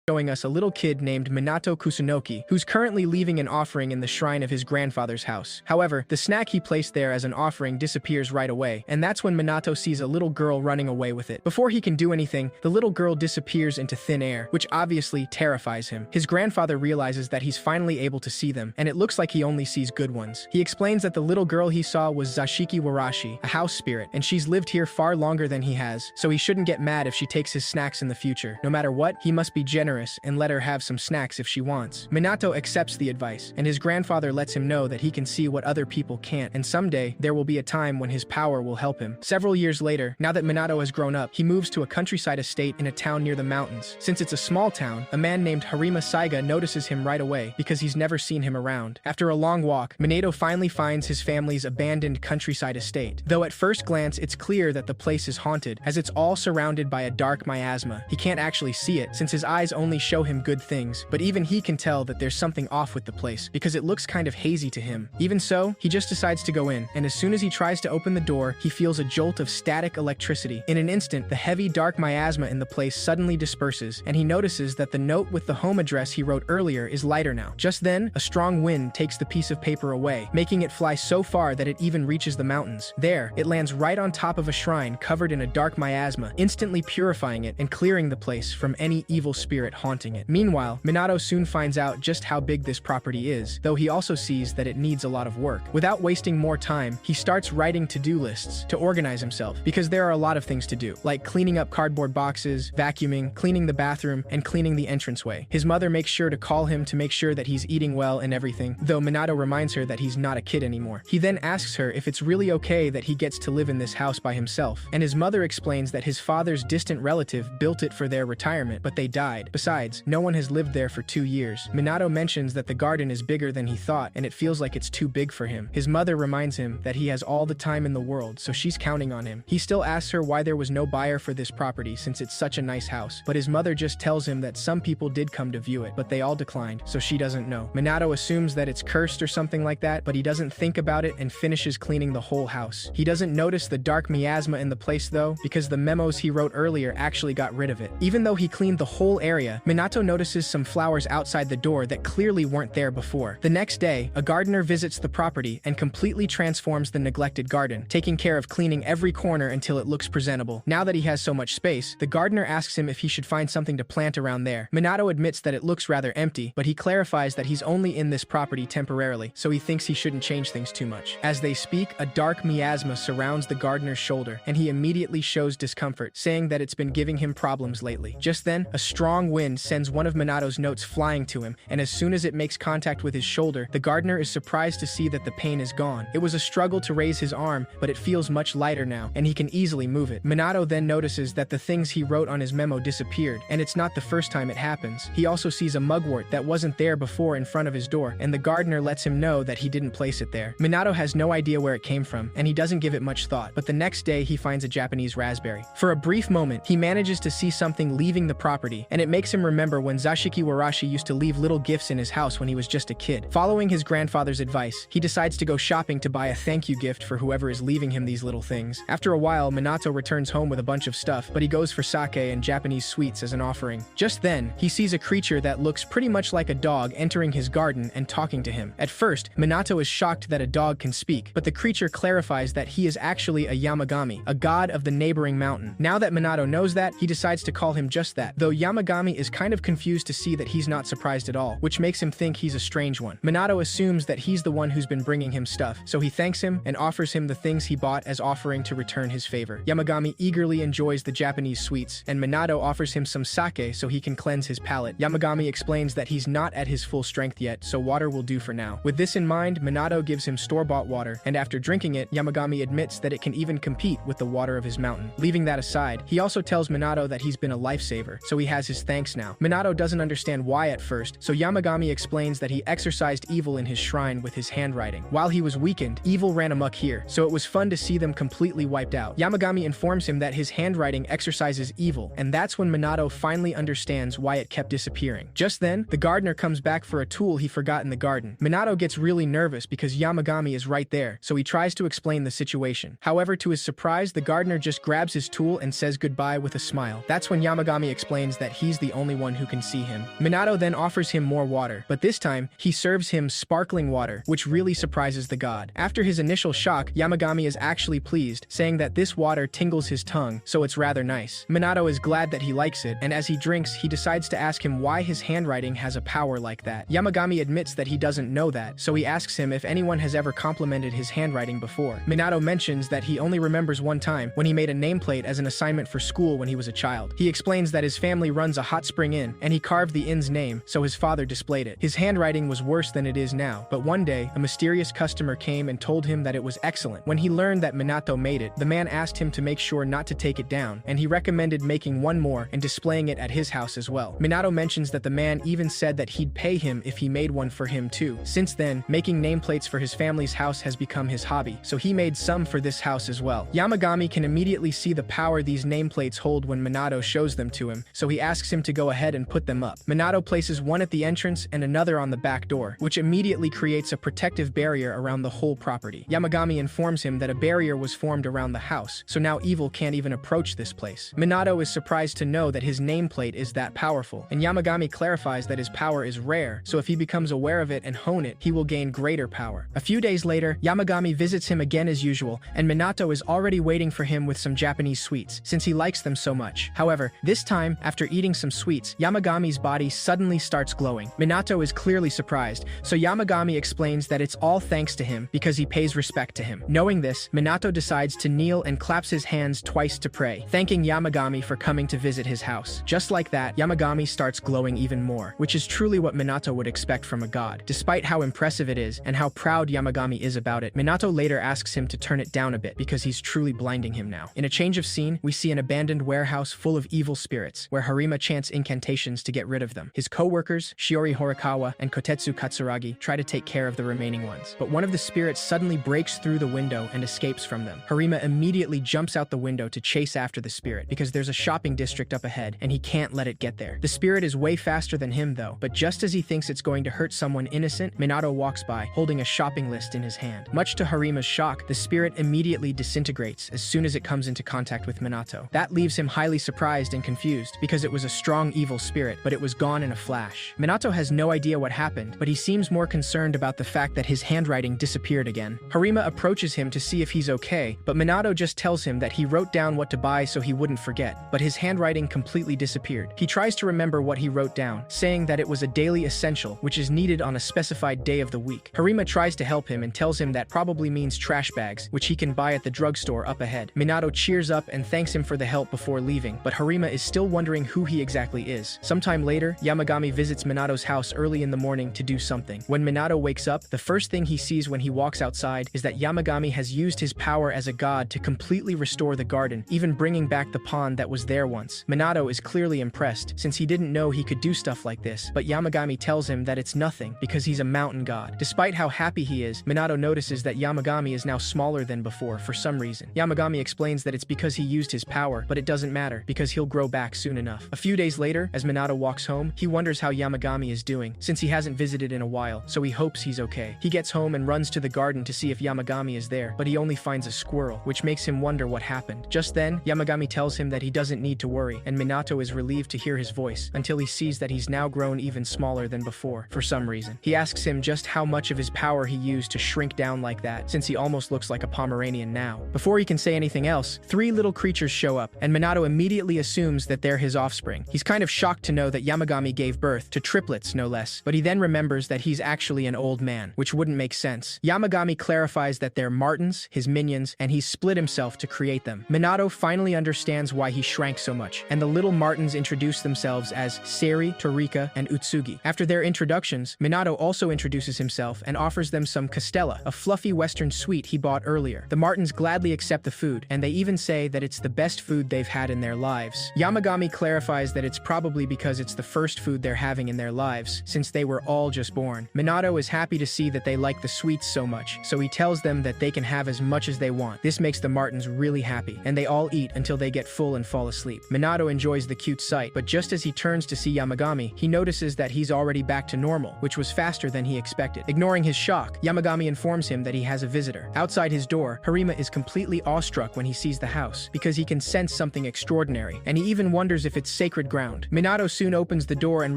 showing us a little kid named Minato Kusunoki, who's currently leaving an offering in the shrine of his grandfather's house. However, the snack he placed there as an offering disappears right away, and that's when Minato sees a little girl running away with it. Before he can do anything, the little girl disappears into thin air, which obviously terrifies him. His grandfather realizes that he's finally able to see them, and it looks like he only sees good ones. He explains that the little girl he saw was Zashiki Warashi, a house spirit, and she's lived here far longer than he has, so he shouldn't get mad if she takes his snacks in the future. No matter what, he must be generous and let her have some snacks if she wants. Minato accepts the advice, and his grandfather lets him know that he can see what other people can't, and someday there will be a time when his power will help him. Several years later, now that Minato has grown up, he moves to a countryside estate in a town near the mountains. Since it's a small town, a man named Harima Saiga notices him right away because he's never seen him around. After a long walk, Minato finally finds his family's abandoned countryside estate. Though at first glance it's clear that the place is haunted, as it's all surrounded by a dark miasma. He can't actually see it, since his eyes only show him good things, but even he can tell that there's something off with the place, because it looks kind of hazy to him. Even so, he just decides to go in, and as soon as he tries to open the door, he feels a jolt of static electricity. In an instant, the heavy dark miasma in the place suddenly disperses, and he notices that the note with the home address he wrote earlier is lighter now. Just then, a strong wind takes the piece of paper away, making it fly so far that it even reaches the mountains. There, it lands right on top of a shrine covered in a dark miasma, instantly purifying it and clearing the place from any evil spirit haunting it. Meanwhile, Minato soon finds out just how big this property is, though he also sees that it needs a lot of work. Without wasting more time, he starts writing to-do lists to organize himself, because there are a lot of things to do, like cleaning up cardboard boxes, vacuuming, cleaning the bathroom, and cleaning the entranceway. His mother makes sure to call him to make sure that he's eating well and everything, though Minato reminds her that he's not a kid anymore. He then asks her if it's really okay that he gets to live in this house by himself, and his mother explains that his father's distant relative built it for their retirement, but they died. Besides, no one has lived there for 2 years. Minato mentions that the garden is bigger than he thought, and it feels like it's too big for him. His mother reminds him that he has all the time in the world, so she's counting on him. He still asks her why there was no buyer for this property since it's such a nice house, but his mother just tells him that some people did come to view it, but they all declined, so she doesn't know. Minato assumes that it's cursed or something like that, but he doesn't think about it and finishes cleaning the whole house. He doesn't notice the dark miasma in the place though, because the memos he wrote earlier actually got rid of it. Even though he cleaned the whole area, Minato notices some flowers outside the door that clearly weren't there before. The next day, a gardener visits the property and completely transforms the neglected garden, taking care of cleaning every corner until it looks presentable. Now that he has so much space, the gardener asks him if he should find something to plant around there. Minato admits that it looks rather empty, but he clarifies that he's only in this property temporarily, so he thinks he shouldn't change things too much. As they speak, a dark miasma surrounds the gardener's shoulder, and he immediately shows discomfort, saying that it's been giving him problems lately. Just then, a strong wind sends one of Minato's notes flying to him, and as soon as it makes contact with his shoulder, the gardener is surprised to see that the pain is gone. It was a struggle to raise his arm, but it feels much lighter now, and he can easily move it. Minato then notices that the things he wrote on his memo disappeared, and it's not the first time it happens. He also sees a mugwort that wasn't there before in front of his door, and the gardener lets him know that he didn't place it there. Minato has no idea where it came from, and he doesn't give it much thought, but the next day he finds a Japanese raspberry. For a brief moment, he manages to see something leaving the property, and it makes him remember when Zashiki Warashi used to leave little gifts in his house when he was just a kid. Following his grandfather's advice, he decides to go shopping to buy a thank you gift for whoever is leaving him these little things. After a while, Minato returns home with a bunch of stuff, but he goes for sake and Japanese sweets as an offering. Just then, he sees a creature that looks pretty much like a dog entering his garden and talking to him. At first, Minato is shocked that a dog can speak, but the creature clarifies that he is actually a Yamagami, a god of the neighboring mountain. Now that Minato knows that, he decides to call him just that, though Yamagami is kind of confused to see that he's not surprised at all, which makes him think he's a strange one. Minato assumes that he's the one who's been bringing him stuff, so he thanks him and offers him the things he bought as offering to return his favor. Yamagami eagerly enjoys the Japanese sweets, and Minato offers him some sake so he can cleanse his palate. Yamagami explains that he's not at his full strength yet, so water will do for now. With this in mind, Minato gives him store-bought water, and after drinking it, Yamagami admits that it can even compete with the water of his mountain. Leaving that aside, he also tells Minato that he's been a lifesaver, so he has his thanks now. Minato doesn't understand why at first, so Yamagami explains that he exorcised evil in his shrine with his handwriting. While he was weakened, evil ran amok here, so it was fun to see them completely wiped out. Yamagami informs him that his handwriting exorcises evil, and that's when Minato finally understands why it kept disappearing. Just then, the gardener comes back for a tool he forgot in the garden. Minato gets really nervous because Yamagami is right there, so he tries to explain the situation. However, to his surprise, the gardener just grabs his tool and says goodbye with a smile. That's when Yamagami explains that he's the only one who can see him. Minato then offers him more water, but this time, he serves him sparkling water, which really surprises the god. After his initial shock, Yamagami is actually pleased, saying that this water tingles his tongue, so it's rather nice. Minato is glad that he likes it, and as he drinks, he decides to ask him why his handwriting has a power like that. Yamagami admits that he doesn't know that, so he asks him if anyone has ever complimented his handwriting before. Minato mentions that he only remembers one time, when he made a nameplate as an assignment for school when he was a child. He explains that his family runs a hot spring inn, and he carved the inn's name, so his father displayed it. His handwriting was worse than it is now, but one day, a mysterious customer came and told him that it was excellent. When he learned that Minato made it, the man asked him to make sure not to take it down, and he recommended making one more and displaying it at his house as well. Minato mentions that the man even said that he'd pay him if he made one for him too. Since then, making nameplates for his family's house has become his hobby, so he made some for this house as well. Yamagami can immediately see the power these nameplates hold when Minato shows them to him, so he asks him to go ahead and put them up. Minato places one at the entrance and another on the back door, which immediately creates a protective barrier around the whole property. Yamagami informs him that a barrier was formed around the house, so now evil can't even approach this place. Minato is surprised to know that his nameplate is that powerful, and Yamagami clarifies that his power is rare, so if he becomes aware of it and hone it, he will gain greater power. A few days later, Yamagami visits him again as usual, and Minato is already waiting for him with some Japanese sweets, since he likes them so much. However, this time, after eating some sweets, Yamagami's body suddenly starts glowing. Minato is clearly surprised, so Yamagami explains that it's all thanks to him because he pays respect to him. Knowing this, Minato decides to kneel and claps his hands twice to pray, thanking Yamagami for coming to visit his house. Just like that, Yamagami starts glowing even more, which is truly what Minato would expect from a god. Despite how impressive it is and how proud Yamagami is about it, Minato later asks him to turn it down a bit because he's truly blinding him now. In a change of scene, we see an abandoned warehouse full of evil spirits, where Harima chants incantations to get rid of them. His co-workers, Shiori Horikawa and Kotetsu Katsuragi, try to take care of the remaining ones, but one of the spirits suddenly breaks through the window and escapes from them. Harima immediately jumps out the window to chase after the spirit because there's a shopping district up ahead and he can't let it get there. The spirit is way faster than him though, but just as he thinks it's going to hurt someone innocent, Minato walks by, holding a shopping list in his hand. Much to Harima's shock, the spirit immediately disintegrates as soon as it comes into contact with Minato. That leaves him highly surprised and confused because it was a strong evil spirit, but it was gone in a flash. Minato has no idea what happened, but he seems more concerned about the fact that his handwriting disappeared again. Harima approaches him to see if he's okay, but Minato just tells him that he wrote down what to buy so he wouldn't forget, but his handwriting completely disappeared. He tries to remember what he wrote down, saying that it was a daily essential, which is needed on a specified day of the week. Harima tries to help him and tells him that probably means trash bags, which he can buy at the drugstore up ahead. Minato cheers up and thanks him for the help before leaving, but Harima is still wondering who he exactly is. Sometime later, Yamagami visits Minato's house early in the morning to do something. When Minato wakes up, the first thing he sees when he walks outside is that Yamagami has used his power as a god to completely restore the garden, even bringing back the pond that was there once. Minato is clearly impressed, since he didn't know he could do stuff like this, but Yamagami tells him that it's nothing because he's a mountain god. Despite how happy he is, Minato notices that Yamagami is now smaller than before for some reason. Yamagami explains that it's because he used his power, but it doesn't matter because he'll grow back soon enough. A few days later, as Minato walks home, he wonders how Yamagami is doing, since he hasn't visited in a while, so he hopes he's okay. He gets home and runs to the garden to see if Yamagami is there, but he only finds a squirrel, which makes him wonder what happened. Just then, Yamagami tells him that he doesn't need to worry, and Minato is relieved to hear his voice, until he sees that he's now grown even smaller than before, for some reason. He asks him just how much of his power he used to shrink down like that, since he almost looks like a Pomeranian now. Before he can say anything else, 3 little creatures show up, and Minato immediately assumes that they're his offspring. He's kind of shocked to know that Yamagami gave birth to triplets, no less, but he then remembers that he's actually an old man, which wouldn't make sense. Yamagami clarifies that they're Martins, his minions, and he's split himself to create them. Minato finally understands why he shrank so much, and the little Martins introduce themselves as Seri, Torika, and Utsugi. After their introductions, Minato also introduces himself and offers them some castella, a fluffy western sweet he bought earlier. The Martins gladly accept the food, and they even say that it's the best food they've had in their lives. Yamagami clarifies that it's probably because it's the first food they're having in their lives, since they were all just born. Minato is happy to see that they like the sweets so much, so he tells them that they can have as much as they want. This makes the Martins really happy, and they all eat until they get full and fall asleep. Minato enjoys the cute sight, but just as he turns to see Yamagami, he notices that he's already back to normal, which was faster than he expected. Ignoring his shock, Yamagami informs him that he has a visitor. Outside his door, Harima is completely awestruck when he sees the house, because he can sense something extraordinary, and he even wonders if it's sacred ground ground. Minato soon opens the door and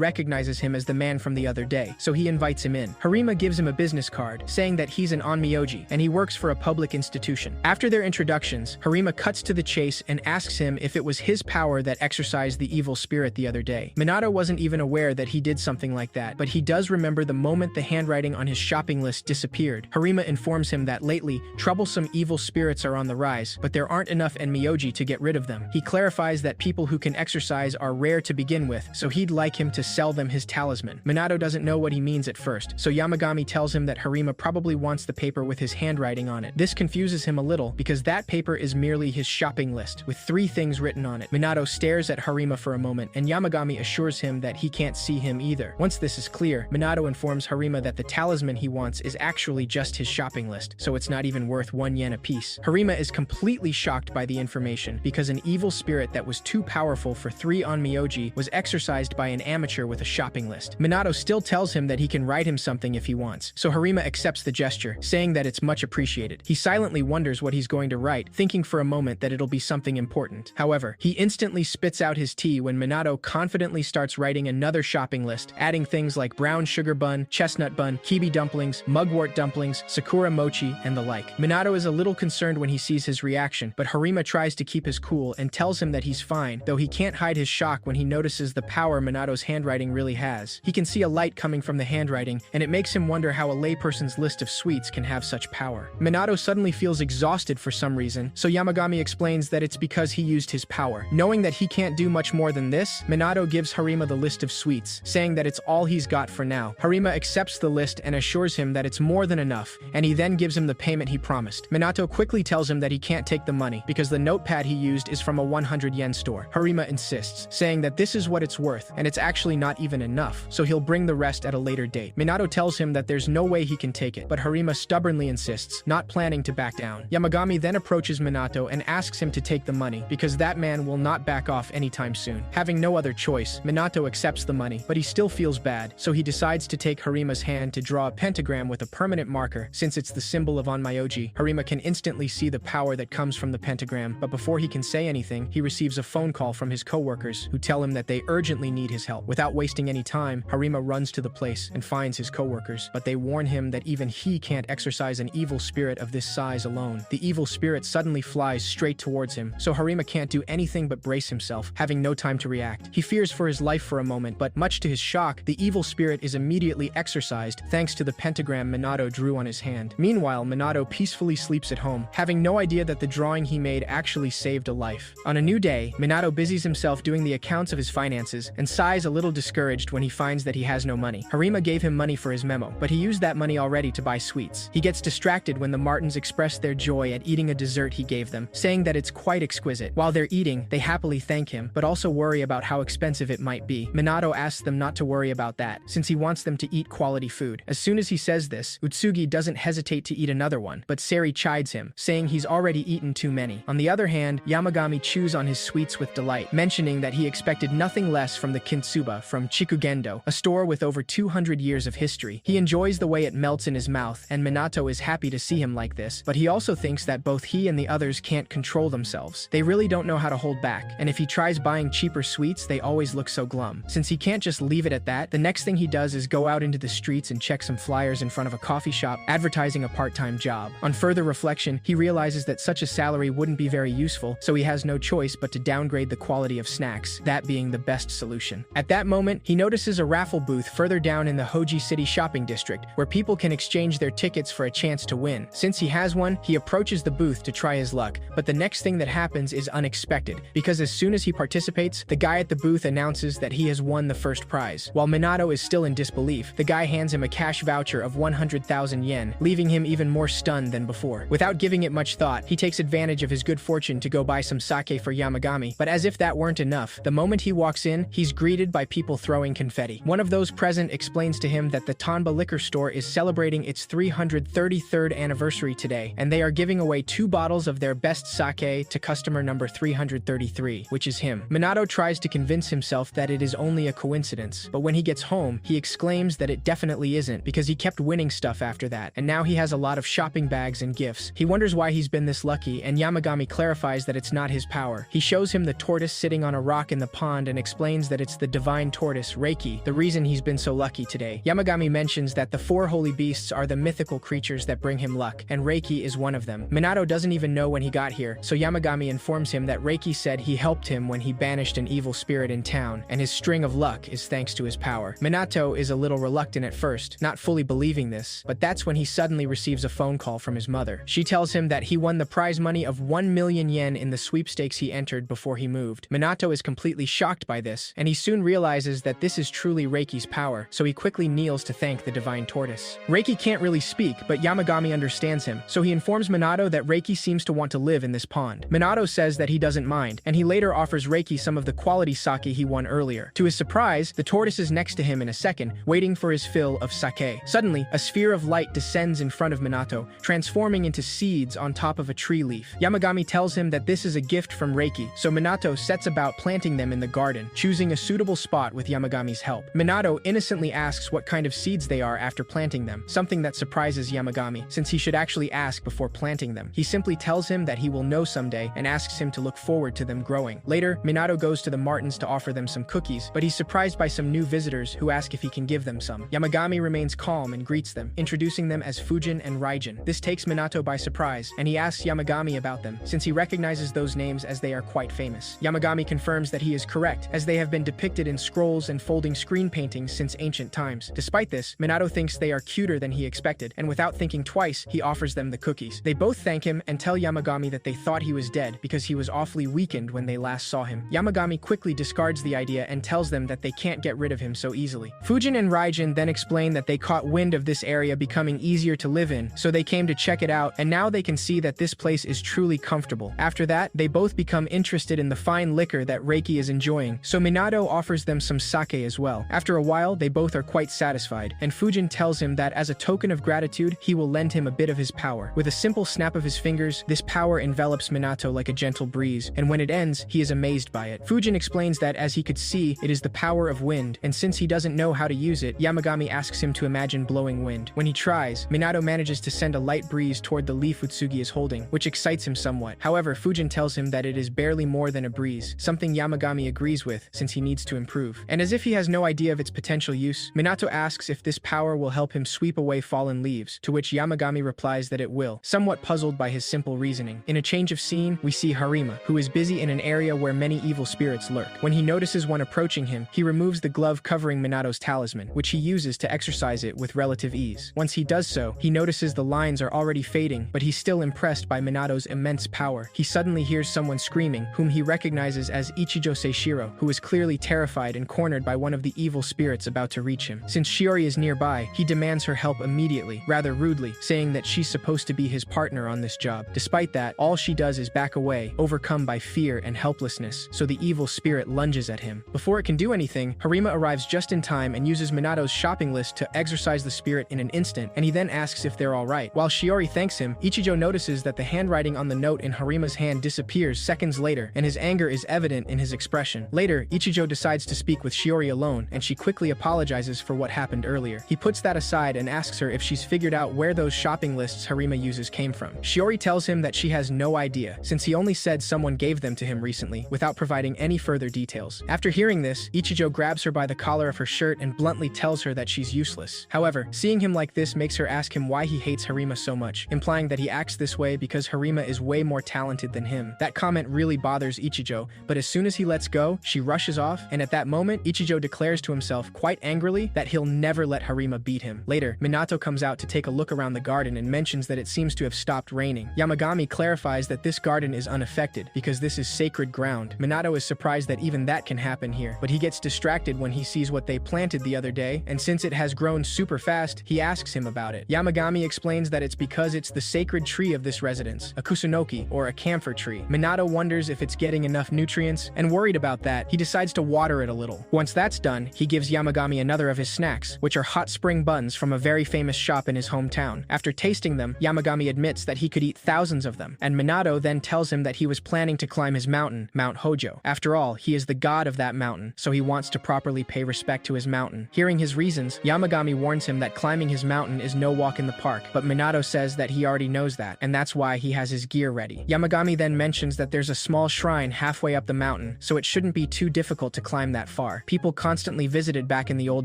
recognizes him as the man from the other day, so he invites him in. Harima gives him a business card, saying that he's an onmyoji, and he works for a public institution. After their introductions, Harima cuts to the chase and asks him if it was his power that exorcised the evil spirit the other day. Minato wasn't even aware that he did something like that, but he does remember the moment the handwriting on his shopping list disappeared. Harima informs him that lately, troublesome evil spirits are on the rise, but there aren't enough onmyoji to get rid of them. He clarifies that people who can exorcise are rare to begin with, so he'd like him to sell them his talisman. Minato doesn't know what he means at first, so Yamagami tells him that Harima probably wants the paper with his handwriting on it. This confuses him a little, because that paper is merely his shopping list, with 3 things written on it. Minato stares at Harima for a moment, and Yamagami assures him that he can't see him either. Once this is clear, Minato informs Harima that the talisman he wants is actually just his shopping list, so it's not even worth 1 yen apiece. Harima is completely shocked by the information, because an evil spirit that was too powerful for 3 onmyoji was exorcised by an amateur with a shopping list. Minato still tells him that he can write him something if he wants, so Harima accepts the gesture, saying that it's much appreciated. He silently wonders what he's going to write, thinking for a moment that it'll be something important. However, he instantly spits out his tea when Minato confidently starts writing another shopping list, adding things like brown sugar bun, chestnut bun, kibi dumplings, mugwort dumplings, sakura mochi, and the like. Minato is a little concerned when he sees his reaction, but Harima tries to keep his cool and tells him that he's fine, though he can't hide his shock when he notices the power Minato's handwriting really has. He can see a light coming from the handwriting, and it makes him wonder how a layperson's list of sweets can have such power. Minato suddenly feels exhausted for some reason, so Yamagami explains that it's because he used his power. Knowing that he can't do much more than this, Minato gives Harima the list of sweets, saying that it's all he's got for now. Harima accepts the list and assures him that it's more than enough, and he then gives him the payment he promised. Minato quickly tells him that he can't take the money, because the notepad he used is from a 100 yen store. Harima insists, saying that this is what it's worth, and it's actually not even enough, so he'll bring the rest at a later date. Minato tells him that there's no way he can take it, but Harima stubbornly insists, not planning to back down. Yamagami then approaches Minato and asks him to take the money, because that man will not back off anytime soon. Having no other choice, Minato accepts the money, but he still feels bad, so he decides to take Harima's hand to draw a pentagram with a permanent marker, since it's the symbol of onmyoji. Harima can instantly see the power that comes from the pentagram, but before he can say anything, he receives a phone call from his co-workers, who tell him that they urgently need his help. Without wasting any time, Harima runs to the place and finds his co-workers, but they warn him that even he can't exorcise an evil spirit of this size alone. The evil spirit suddenly flies straight towards him, so Harima can't do anything but brace himself, having no time to react. He fears for his life for a moment, but much to his shock, the evil spirit is immediately exorcised thanks to the pentagram Minato drew on his hand. Meanwhile, Minato peacefully sleeps at home, having no idea that the drawing he made actually saved a life. On a new day, Minato busies himself doing the accounts of his finances and sighs a little discouraged when he finds that he has no money. Harima gave him money for his memo, but he used that money already to buy sweets. He gets distracted when the Martins express their joy at eating a dessert he gave them, saying that it's quite exquisite. While they're eating, they happily thank him, but also worry about how expensive it might be. Minato asks them not to worry about that, since he wants them to eat quality food. As soon as he says this, Utsugi doesn't hesitate to eat another one, but Seri chides him, saying he's already eaten too many. On the other hand, Yamagami chews on his sweets with delight, mentioning that he expected nothing less from the kintsuba from Chikugendo, a store with over 200 years of history. He enjoys the way it melts in his mouth, and Minato is happy to see him like this, but he also thinks that both he and the others can't control themselves. They really don't know how to hold back, and if he tries buying cheaper sweets, they always look so glum. Since he can't just leave it at that, the next thing he does is go out into the streets and check some flyers in front of a coffee shop advertising a part-time job. On further reflection, he realizes that such a salary wouldn't be very useful, so he has no choice but to downgrade the quality of snacks, that being the best solution. At that moment, he notices a raffle booth further down in the Hoji City shopping district, where people can exchange their tickets for a chance to win. Since he has one, he approaches the booth to try his luck, but the next thing that happens is unexpected, because as soon as he participates, the guy at the booth announces that he has won the first prize. While Minato is still in disbelief, the guy hands him a cash voucher of 100,000 yen, leaving him even more stunned than before. Without giving it much thought, he takes advantage of his good fortune to go buy some sake for Yamagami, but as if that weren't enough, the moment he walks in, he's greeted by people throwing confetti. One of those present explains to him that the Tanba liquor store is celebrating its 333rd anniversary today, and they are giving away 2 bottles of their best sake to customer number 333, which is him. Minato tries to convince himself that it is only a coincidence, but when he gets home, he exclaims that it definitely isn't, because he kept winning stuff after that, and now he has a lot of shopping bags and gifts. He wonders why he's been this lucky, and Yamagami clarifies that it's not his power. He shows him the tortoise sitting on a rock in the pond and explains that it's the divine tortoise, Reiki, the reason he's been so lucky today. Yamagami mentions that the 4 holy beasts are the mythical creatures that bring him luck, and Reiki is one of them. Minato doesn't even know when he got here, so Yamagami informs him that Reiki said he helped him when he banished an evil spirit in town, and his string of luck is thanks to his power. Minato is a little reluctant at first, not fully believing this, but that's when he suddenly receives a phone call from his mother. She tells him that he won the prize money of 1 million yen in the sweepstakes he entered before he moved. Minato is completely shocked by this, and he soon realizes that this is truly Reiki's power, so he quickly kneels to thank the divine tortoise. Reiki can't really speak, but Yamagami understands him, so he informs Minato that Reiki seems to want to live in this pond. Minato says that he doesn't mind, and he later offers Reiki some of the quality sake he won earlier. To his surprise, the tortoise is next to him in a second, waiting for his fill of sake. Suddenly, a sphere of light descends in front of Minato, transforming into seeds on top of a tree leaf. Yamagami tells him that this is a gift from Reiki, so Minato sets about planting them in the garden, choosing a suitable spot with Yamagami's help. Minato innocently asks what kind of seeds they are after planting them, something that surprises Yamagami, since he should actually ask before planting them. He simply tells him that he will know someday and asks him to look forward to them growing. Later, Minato goes to the Martins to offer them some cookies, but he's surprised by some new visitors who ask if he can give them some. Yamagami remains calm and greets them, introducing them as Fujin and Raijin. This takes Minato by surprise, and he asks Yamagami about them, since he recognizes those names as they are quite famous. Yamagami confirms that he is correct, as they have been depicted in scrolls and folding screen paintings since ancient times. Despite this, Minato thinks they are cuter than he expected, and without thinking twice, he offers them the cookies. They both thank him and tell Yamagami that they thought he was dead because he was awfully weakened when they last saw him. Yamagami quickly discards the idea and tells them that they can't get rid of him so easily. Fujin and Raijin then explain that they caught wind of this area becoming easier to live in, so they came to check it out, and now they can see that this place is truly comfortable. After that, they both become interested in the fine liquor that Reiki is enjoying, so Minato offers them some sake as well. After a while, they both are quite satisfied, and Fujin tells him that as a token of gratitude, he will lend him a bit of his power. With a simple snap of his fingers, this power envelops Minato like a gentle breeze, and when it ends, he is amazed by it. Fujin explains that as he could see, it is the power of wind, and since he doesn't know how to use it, Yamagami asks him to imagine blowing wind. When he tries, Minato manages to send a light breeze toward the leaf Utsugi is holding, which excites him somewhat. However, Fujin tells him that it is barely more than a breeze, something Yamagami agrees with since he needs to improve. And as if he has no idea of its potential use, Minato asks if this power will help him sweep away fallen leaves, to which Yamagami replies that it will, somewhat puzzled by his simple reasoning. In a change of scene, we see Harima, who is busy in an area where many evil spirits lurk. When he notices one approaching him, he removes the glove covering Minato's talisman, which he uses to exercise it with relative ease. Once he does so, he notices the lines are already fading, but he's still impressed by Minato's immense power. He suddenly hears someone screaming, whom he recognizes as Ichijo Seishiro, who is clearly terrified and cornered by one of the evil spirits about to reach him. Since Shiori is nearby, he demands her help immediately, rather rudely, saying that she's supposed to be his partner on this job. Despite that, all she does is back away, overcome by fear and helplessness, so the evil spirit lunges at him. Before it can do anything, Harima arrives just in time and uses Minato's shopping list to exorcise the spirit in an instant, and he then asks if they're alright. While Shiori thanks him, Ichijo notices that the handwriting on the note in Harima's hand disappears seconds later, and his anger is evident in his expression. Later, Ichijo decides to speak with Shiori alone, and she quickly apologizes for what happened earlier. He puts that aside and asks her if she's figured out where those shopping lists Harima uses came from. Shiori tells him that she has no idea, since he only said someone gave them to him recently, without providing any further details. After hearing this, Ichijo grabs her by the collar of her shirt and bluntly tells her that she's useless. However, seeing him like this makes her ask him why he hates Harima so much, implying that he acts this way because Harima is way more talented than him. That comment really bothers Ichijo, but as soon as he lets go, she rushes off, and at that moment, Ichijo declares to himself quite angrily that he'll never let Harima beat him. Later, Minato comes out to take a look around the garden and mentions that it seems to have stopped raining. Yamagami clarifies that this garden is unaffected because this is sacred ground. Minato is surprised that even that can happen here, but he gets distracted when he sees what they planted the other day, and since it has grown super fast, he asks him about it. Yamagami explains that it's because it's the sacred tree of this residence, a kusunoki, or a camphor tree. Minato wonders if it's getting enough nutrients, and worried about that, he decides to water it a little. Once that's done, he gives Yamagami another of his snacks, which are hot spring buns from a very famous shop in his hometown. After tasting them, Yamagami admits that he could eat thousands of them, and Minato then tells him that he was planning to climb his mountain, Mount Hojo. After all, he is the god of that mountain, so he wants to properly pay respect to his mountain. Hearing his reasons, Yamagami warns him that climbing his mountain is no walk in the park, but Minato says that he already knows that, and that's why he has his gear ready. Yamagami then mentions that there's a small shrine halfway up the mountain, so it shouldn't be too difficult to climb that far. People constantly visited back in the old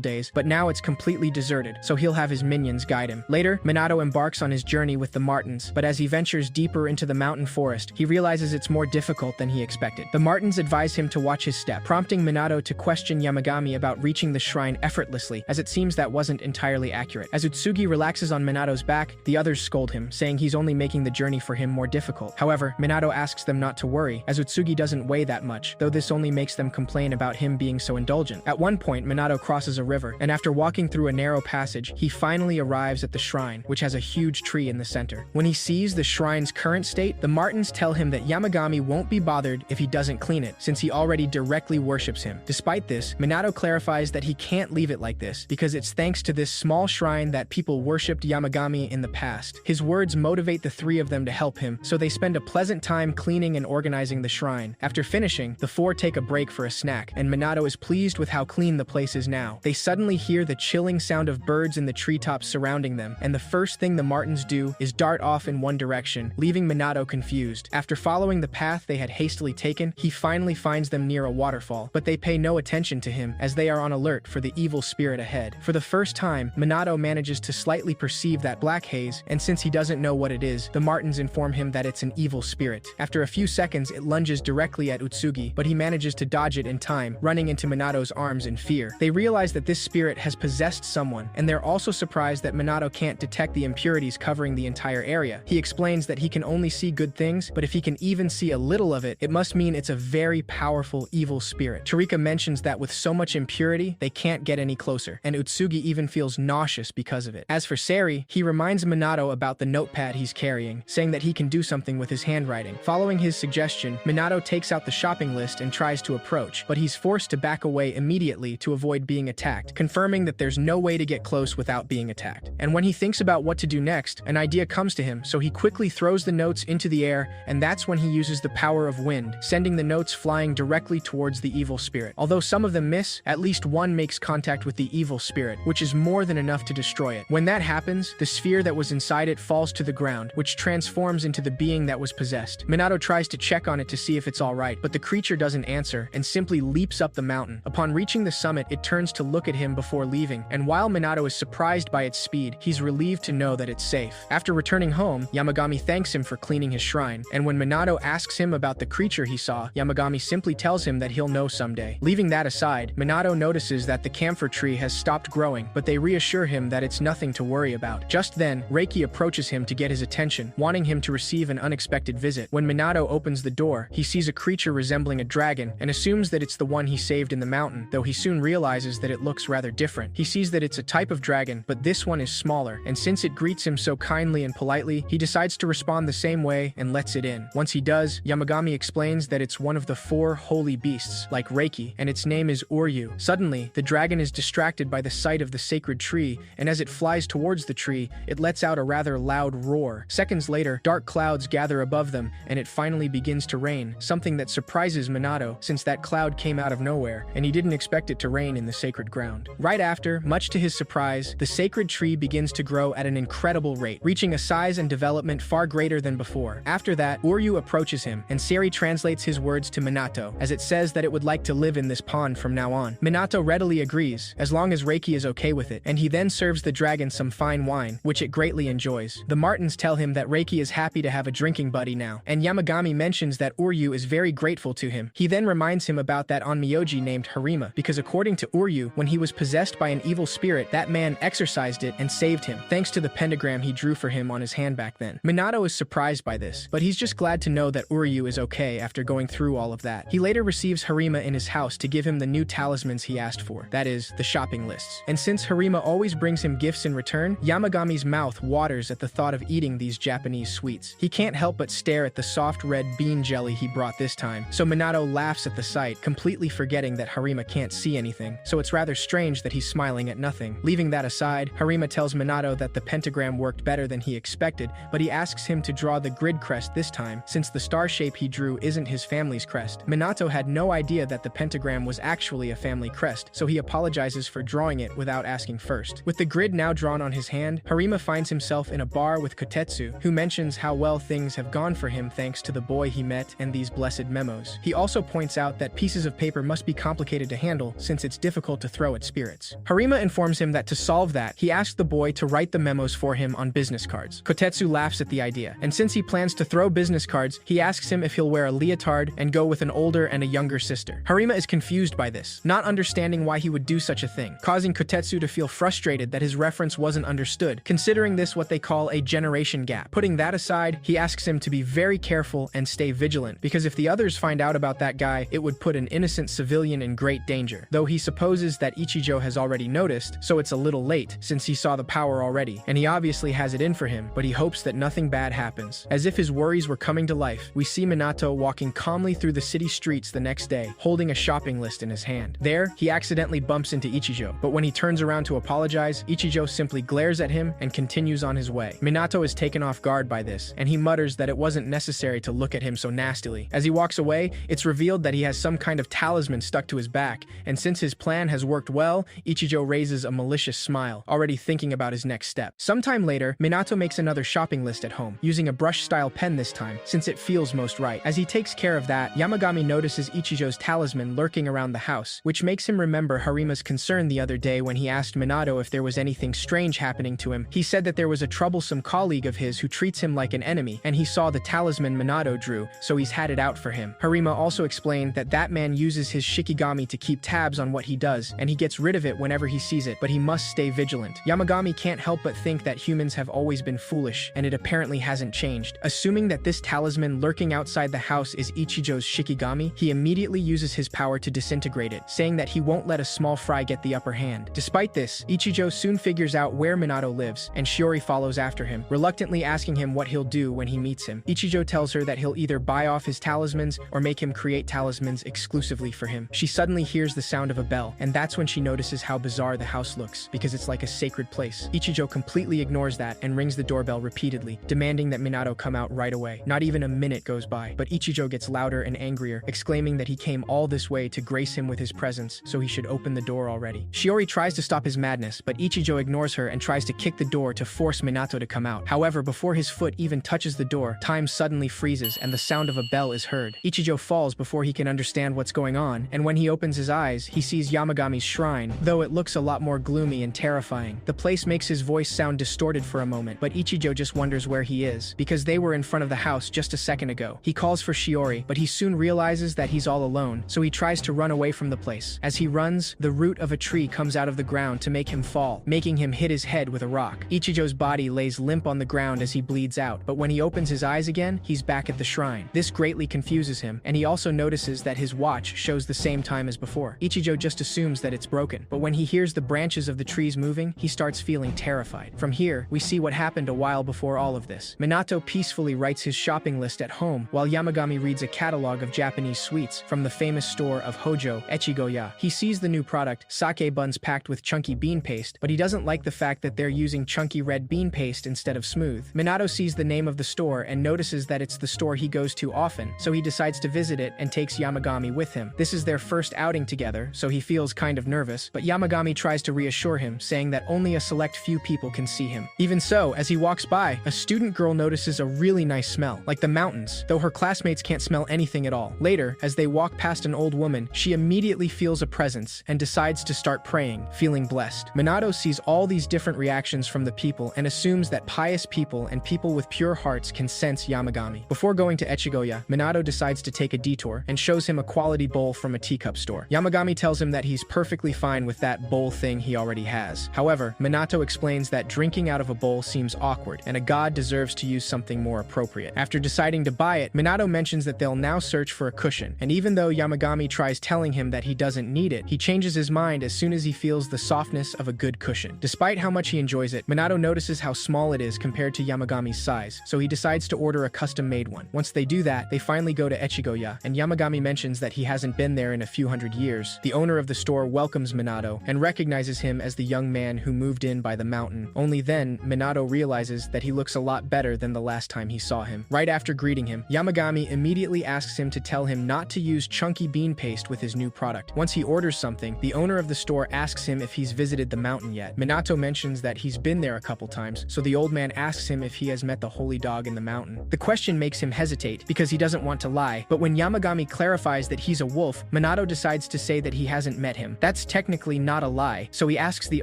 days, but now it's completely deserted, so he'll have his minions guide him. Later, Minato embarks on his journey with the Martins, but as he ventures deeper into the mountain forest, he realizes it's more difficult than he expected. The Martins advise him to watch his step, prompting Minato to question Yamagami about reaching the shrine effortlessly, as it seems that wasn't entirely accurate. As Utsugi relaxes on Minato's back, the others scold him, saying he's only making the journey for him more difficult. However, Minato asks them not to worry, as Utsugi doesn't weigh that much, though this only makes them complain about him being so indulgent. At one point, Minato crosses a river, and after walking through a narrow passage, he finally arrives at the shrine, which has a huge tree in the center. When he sees the shrine's current state, the Martins tell him that Yamagami won't be bothered if he doesn't clean it, since he already directly worships him. Despite this, Minato clarifies that he can't leave it like this, because it's thanks to this small shrine that people worshipped Yamagami in the past. His words motivate the three of them to help him, so they spend a pleasant time cleaning and organizing the shrine. After finishing, the four take a break for a snack, and Minato is pleased with how clean the place is now. They suddenly hear the chilling sound of birds in the treetops surrounding them, and the first thing the Martins do is dart off in one direction, leaving Minato confused. After following the path they had hastily taken, he finally finds them near a waterfall, but they pay no attention to him as they are on alert for the evil spirit ahead. For the first time, Minato manages to slightly perceive that black haze, and since he doesn't know what it is, the Martins inform him that it's an evil spirit. After a few seconds, it lunges directly at Utsugi, but he manages to dodge it in time, running into Minato's arms in fear. They realize that this spirit has possessed someone, and they're also surprised that Minato can't detect the impurities covering the entire area. He explains that he can only see good things, but if he can even see a little of it, it must mean it's a very powerful evil spirit. Torika mentions that with so much impurity, they can't get any closer, and Utsugi even feels nauseous because of it. As for Sari, he reminds Minato about the notepad he's carrying, saying that he can do something with his handwriting. Following his suggestion, Minato takes out the shopping list and tries to approach, but he's forced to back away immediately to avoid being attacked, confirming that there's no way to get close without being attacked. And when he thinks about what to do next, an idea comes to him, so he quickly throws the notes into the air, and that's when he uses the power of wind, sending the notes flying directly towards the evil spirit. Although some of them miss, at least one makes contact with the evil spirit, which is more than enough to destroy it. When that happens, the sphere that was inside it falls to the ground, which transforms into the being that was possessed. Minato tries to check on it to see if it's alright, but the creature doesn't answer and simply leaps up the mountain. Upon reaching the summit, it turns to look at him before leaving, and while Minato is surprised by its speed, he's relieved to know that it's safe. After returning home, Yamagami thanks him for cleaning his shrine, and when Minato asks him about the creature he saw, Yamagami simply tells him that he'll know someday. Leaving that aside, Minato notices that the camphor tree has stopped growing, but they reassure him that it's nothing to worry about. Just then, Reiki approaches him to get his attention, wanting him to receive an unexpected visit. When Minato opens the door, he sees a creature resembling a dragon and assumes that it's the one he saved in the mountain, though he soon realizes that it looks rather different. He sees that it's a type of dragon, but this one is smaller, and since it greets him so kindly and politely, he decides to respond the same way and lets it in. Once he does, Yamagami explains that it's one of the 4 holy beasts, like Reiki, and its name is Uryu. Suddenly, the dragon is distracted by the sight of the sacred tree, and as it flies towards the tree, it lets out a rather loud roar. Seconds later, dark clouds gather above them, and it finally begins to rain, something that surprises Minato, since that cloud came out of nowhere, and he didn't expect it to rain in the sacred ground. Right after, much to his surprise, the sacred tree begins to grow at an incredible rate, reaching a size and development far greater than before. After that, Uryu approaches him, and Sari translates his words to Minato, as it says that it would like to live in this pond from now on. Minato readily agrees, as long as Reiki is okay with it, and he then serves the dragon some fine wine, which it greatly enjoys. The Martins tell him that Reiki is happy to have a drinking buddy now, and Yamagami mentions that Uryu is very grateful to him. He then reminds him about that onmyoji named Harima, because according to Uryu, when he was possessed by an evil spirit, that man exorcised it and saved him, thanks to the pentagram he drew for him on his hand back then. Minato is surprised by this, but he's just glad to know that Uryu is okay after going through all of that. He later receives Harima in his house to give him the new talismans he asked for, that is, the shopping lists. And since Harima always brings him gifts in return, Yamagami's mouth waters at the thought of eating these Japanese sweets. He can't help but stare at the soft red bean jelly he brought this time, so Minato laughs at the sight, completely forgetting that Harima can't see anything, so it's rather strange that he's smiling at nothing. Leaving that aside, Harima tells Minato that the pentagram worked better than he expected, but he asks him to draw the grid crest this time, since the star shape he drew isn't his family's crest. Minato had no idea that the pentagram was actually a family crest, so he apologizes for drawing it without asking first. With the grid now drawn on his hand, Harima finds himself in a bar with Kotetsu, who mentions how well things have gone for him thanks to the boy he met and these blessed memos. He also points out that pieces of paper must be complicated to handle since it's difficult to throw at spirits. Harima informs him that to solve that, he asked the boy to write the memos for him on business cards. Kotetsu laughs at the idea, and since he plans to throw business cards, he asks him if he'll wear a leotard and go with an older and a younger sister. Harima is confused by this, not understanding why he would do such a thing, causing Kotetsu to feel frustrated that his reference wasn't understood, considering this what they call a generation gap. Putting that aside, he asks him to be very careful and stay vigilant, because if the others find out about that guy, it would put an innocent civilian in great danger. Though he supposes that Ichijo has already noticed, so it's a little late, since he saw the power already, and he obviously has it in for him, but he hopes that nothing bad happens. As if his worries were coming to life, we see Minato walking calmly through the city streets the next day, holding a shopping list in his hand. There, he accidentally bumps into Ichijo, but when he turns around to apologize, Ichijo simply glares at him and continues on his way. Minato is taken off guard by this, and he mutters that it wasn't necessary to look at him so nastily. As he walks away, it's revealed that he has some kind of talisman stuck to his back, and since his plan has worked well, Ichijo raises a malicious smile, already thinking about his next step. Sometime later, Minato makes another shopping list at home, using a brush-style pen this time, since it feels most right. As he takes care of that, Yamagami notices Ichijo's talisman lurking around the house, which makes him remember Harima's concern the other day when he asked Minato if there was anything strange happening to him. He said that there was a troublesome colleague of his who treats him like an enemy, and he saw the talisman Minato drew, so he's had it out for him. Harima also explained that that man uses his Shikigami to keep tabs on what he does, and he gets rid of it whenever he sees it, but he must stay vigilant. Yamagami can't help but think that humans have always been foolish, and it apparently hasn't changed. Assuming that this talisman lurking outside the house is Ichijo's Shikigami, he immediately uses his power to disintegrate it, saying that he won't let a small fry get the upper hand. Despite this, Ichijo soon figures out where Minato lives, and Shiori follows after him, reluctantly asking him what he'll do when he meets him. Ichijo tells her that he'll either buy off his talismans or make him create talismans exclusively for him. She suddenly hears the sound of a bell, and that's when she notices how bizarre the house looks, because it's like a sacred place. Ichijo completely ignores that and rings the doorbell repeatedly, demanding that Minato come out right away. Not even a minute goes by, but Ichijo gets louder and angrier, exclaiming that he came all this way to grace him with his presence, so he should open the door already. Shiori tries to stop his madness, but Ichijo ignores her and tries to kick the door to force Minato to come out. However, before his foot even touches the door, time suddenly freezes and the sound of a bell is heard. Ichijo falls before he can understand what's going on, and when he opens his eyes, he sees Yamagami's shrine, though it looks a lot more gloomy and terrifying. The place makes his voice sound distorted for a moment, but Ichijo just wonders where he is, because they were in front of the house just a second ago. He calls for Shiori, but he soon realizes that he's all alone, so he tries to run away from the place. As he runs, the root of a tree comes out of the ground to make him fall, making him hit his head with a rock. Ichijo's body lays limp on the ground as he bleeds out, but when he opens his eyes again, he's back at the shrine. This greatly confuses him, and he also notices that his watch shows the same time as before. Ichijo just assumes that it's broken, but when he hears the branches of the trees moving, he starts feeling terrified. From here, we see what happened a while before all of this. Minato peacefully writes his shopping list at home, while Yamagami reads a catalog of Japanese sweets from the famous store of Hojo, Echigoya. He sees the new product, sake buns packed with chunky bean paste, but he doesn't like the fact that they're using chunky red bean paste instead of smooth. Minato sees the name of the store and notices that it's the store he goes to often, so he decides to visit it and takes Yamagami with him. This is their first outing together, so he feels kind of nervous, but Yamagami tries to reassure him, saying that only a select few people can see him. Even so, as he walks by, a student girl notices a really nice smell, like the mountains, though her classmates can't smell anything at all. Later, as they walk past an old woman, she immediately feels a presence and decides to start praying, feeling blessed. Minato sees all these different reactions from the people and assumes that pious people and people with pure hearts can sense Yamagami. Before going to Echigoya, Minato decides to take a detour and shows him a quality bowl from a teacup store. Yamagami tells him that he's perfectly fine with that bowl thing he already has. However, Minato explains that drinking out of a bowl seems awkward, and a god deserves to use something more appropriate. After deciding to buy it, Minato mentions that they'll now search for a cushion, and even though Yamagami tries telling him that he doesn't need it, he changes his mind as soon as he feels the softness of a good cushion. Despite how much he enjoys it, Minato notices how small it is compared to Yamagami's size, so he decides to order a custom-made one. Once they do that, they finally go to Echigoya, and Yamagami mentions that he hasn't been there in a few hundred years. The owner of the store welcomes Minato and recognizes him as the young man who moved in by the mountain. Only then, Minato realizes that he looks a lot better than the last time he saw him. Right after greeting him, Yamagami immediately asks him to tell him not to use chunky bean paste with his new product. Once he orders something, the owner of the store asks him if he's visited the mountain yet. Minato mentions that he's been there a couple times, so the old man asks him if he has met the holy dog in the mountain. The question makes him hesitate because he doesn't want to lie, but when Yamagami Yamagami clarifies that he's a wolf, Minato decides to say that he hasn't met him. That's technically not a lie, so he asks the